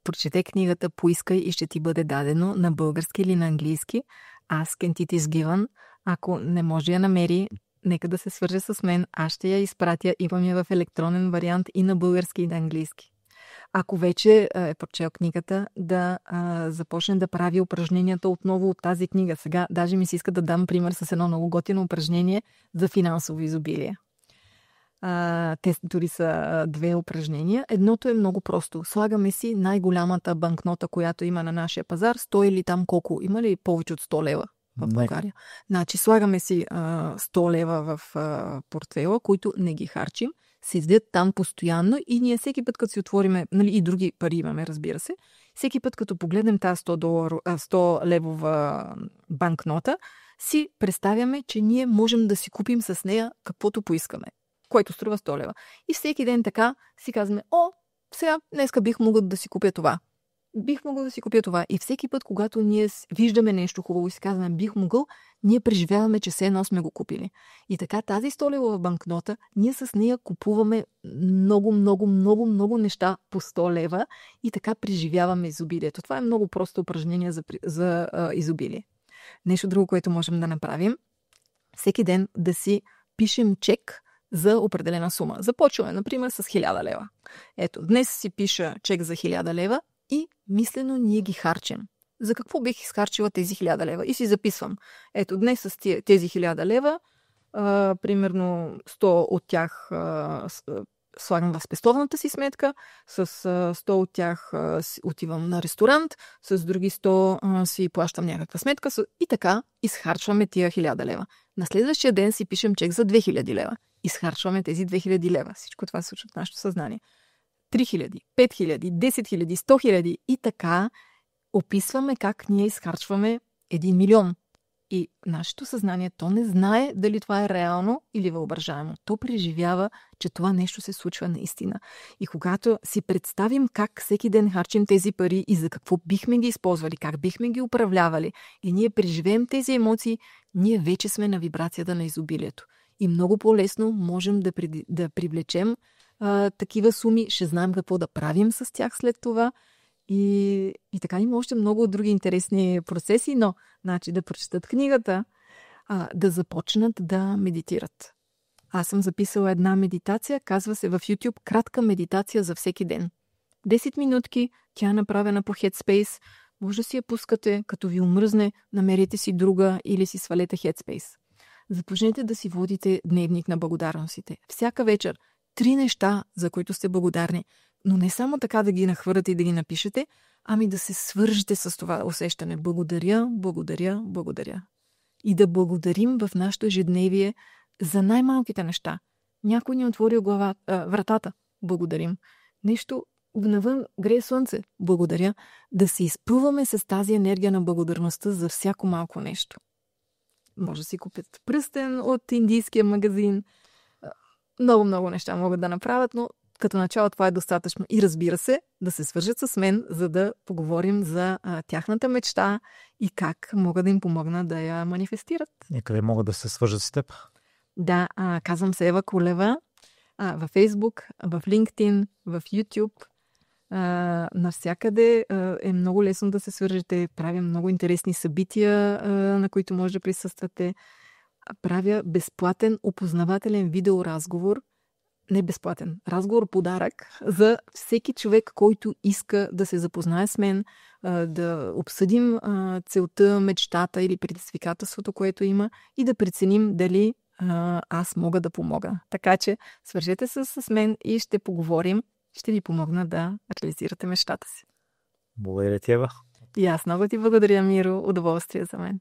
прочете книгата "Поискай и ще ти бъде дадено" на български или на английски. Ask and it is given. Ако не може да я намери, нека да се свърже с мен. Аз ще я изпратя. Имам я в електронен вариант и на български и на английски. Ако вече е прочел книгата, да започне да прави упражненията отново от тази книга. Сега даже ми се иска да дам пример с едно много готино упражнение за финансово изобилие. Те дори са две упражнения. Едното е много просто. Слагаме си най-голямата банкнота, която има на нашия пазар. 100 или там колко? Има ли повече от 100 лева в България? Значи слагаме си 100 лева в портфела, които не ги харчим. Седят там постоянно и ние всеки път, като си отвориме, и други пари имаме, разбира се, всеки път, като погледнем тази 100 левова банкнота, си представяме, че ние можем да си купим с нея каквото поискаме. който струва 100 лева. И всеки ден така си казваме, сега днеска бих могъл да си купя това. Бих могъл да си купя това. И всеки път, когато ние виждаме нещо хубаво и си казваме бих могъл, ние преживяваме, че все едно сме го купили. И така тази 100 левова банкнота, ние с нея купуваме много неща по 100 лева и така преживяваме изобилието. Това е много просто упражнение за изобилие. Нещо друго, което можем да направим, всеки ден да си пишем чек за определена сума. Започваме, например, с 1000 лева. Ето, днес си пиша чек за 1000 лева и мислено ние ги харчим. За какво бих изхарчила тези 1000 лева? И си записвам. Ето, днес с тези 1000 лева, примерно 100 от тях слагам в спестовната си сметка, с 100 от тях отивам на ресторант, с други 100 си плащам някаква сметка и така изхарчваме тия 1000 лева. На следващия ден си пишем чек за 2000 лева. Изхарчваме тези 2000 лева. Всичко това се случва в нашето съзнание. 3000, 5000, 10 000, 100 000 и така описваме как ние изхарчваме 1 милион. И нашето съзнание, то не знае дали това е реално или въображаемо. То преживява, че това нещо се случва наистина. И когато си представим как всеки ден харчим тези пари и за какво бихме ги използвали, как бихме ги управлявали, и ние преживеем тези емоции, ние вече сме на вибрацията на изобилието. И много по-лесно можем да привлечем такива суми, ще знаем какво да правим с тях след това. И така има още много други интересни процеси, но да прочетат книгата, да започнат да медитират. Аз съм записала една медитация, казва се в YouTube кратка медитация за всеки ден. 10 минутки, тя е направена по Headspace, може да си я пускате, като ви омръзне, намерете си друга или си свалете Headspace. Започнете да си водите дневник на благодарностите. Всяка вечер 3 неща, за които сте благодарни. Но не само така да ги нахвърляте и да ги напишете, ами да се свържете с това усещане. Благодаря, благодаря, благодаря. И да благодарим в нашето ежедневие за най-малките неща. Някой ни отвори вратата. Благодарим. Нещо навън грее слънце. Благодаря. Да се изпълваме с тази енергия на благодарността за всяко малко нещо. Може да си купят пръстен от индийския магазин. Много неща могат да направят, но като начало това е достатъчно. И разбира се, да се свържат с мен, за да поговорим за тяхната мечта и как мога да им помогна да я манифестират. И къде могат да се свържат с теб? Да, казвам се Ева Колева. Във Facebook, в LinkedIn, в YouTube. Навсякъде е много лесно да се свържете. Правя много интересни събития, на които може да присъствате. Правя безплатен опознавателен видеоразговор. Не безплатен. Разговор-подарък за всеки човек, който иска да се запознае с мен, да обсъдим целта, мечтата или предизвикателството, което има и да преценим дали аз мога да помогна. Така че свържете се с мен и ще поговорим. Ще ви помогна да реализирате мечтата си. Благодаря ти, Ева. И аз много ти благодаря, Миро. Удоволствие за мен.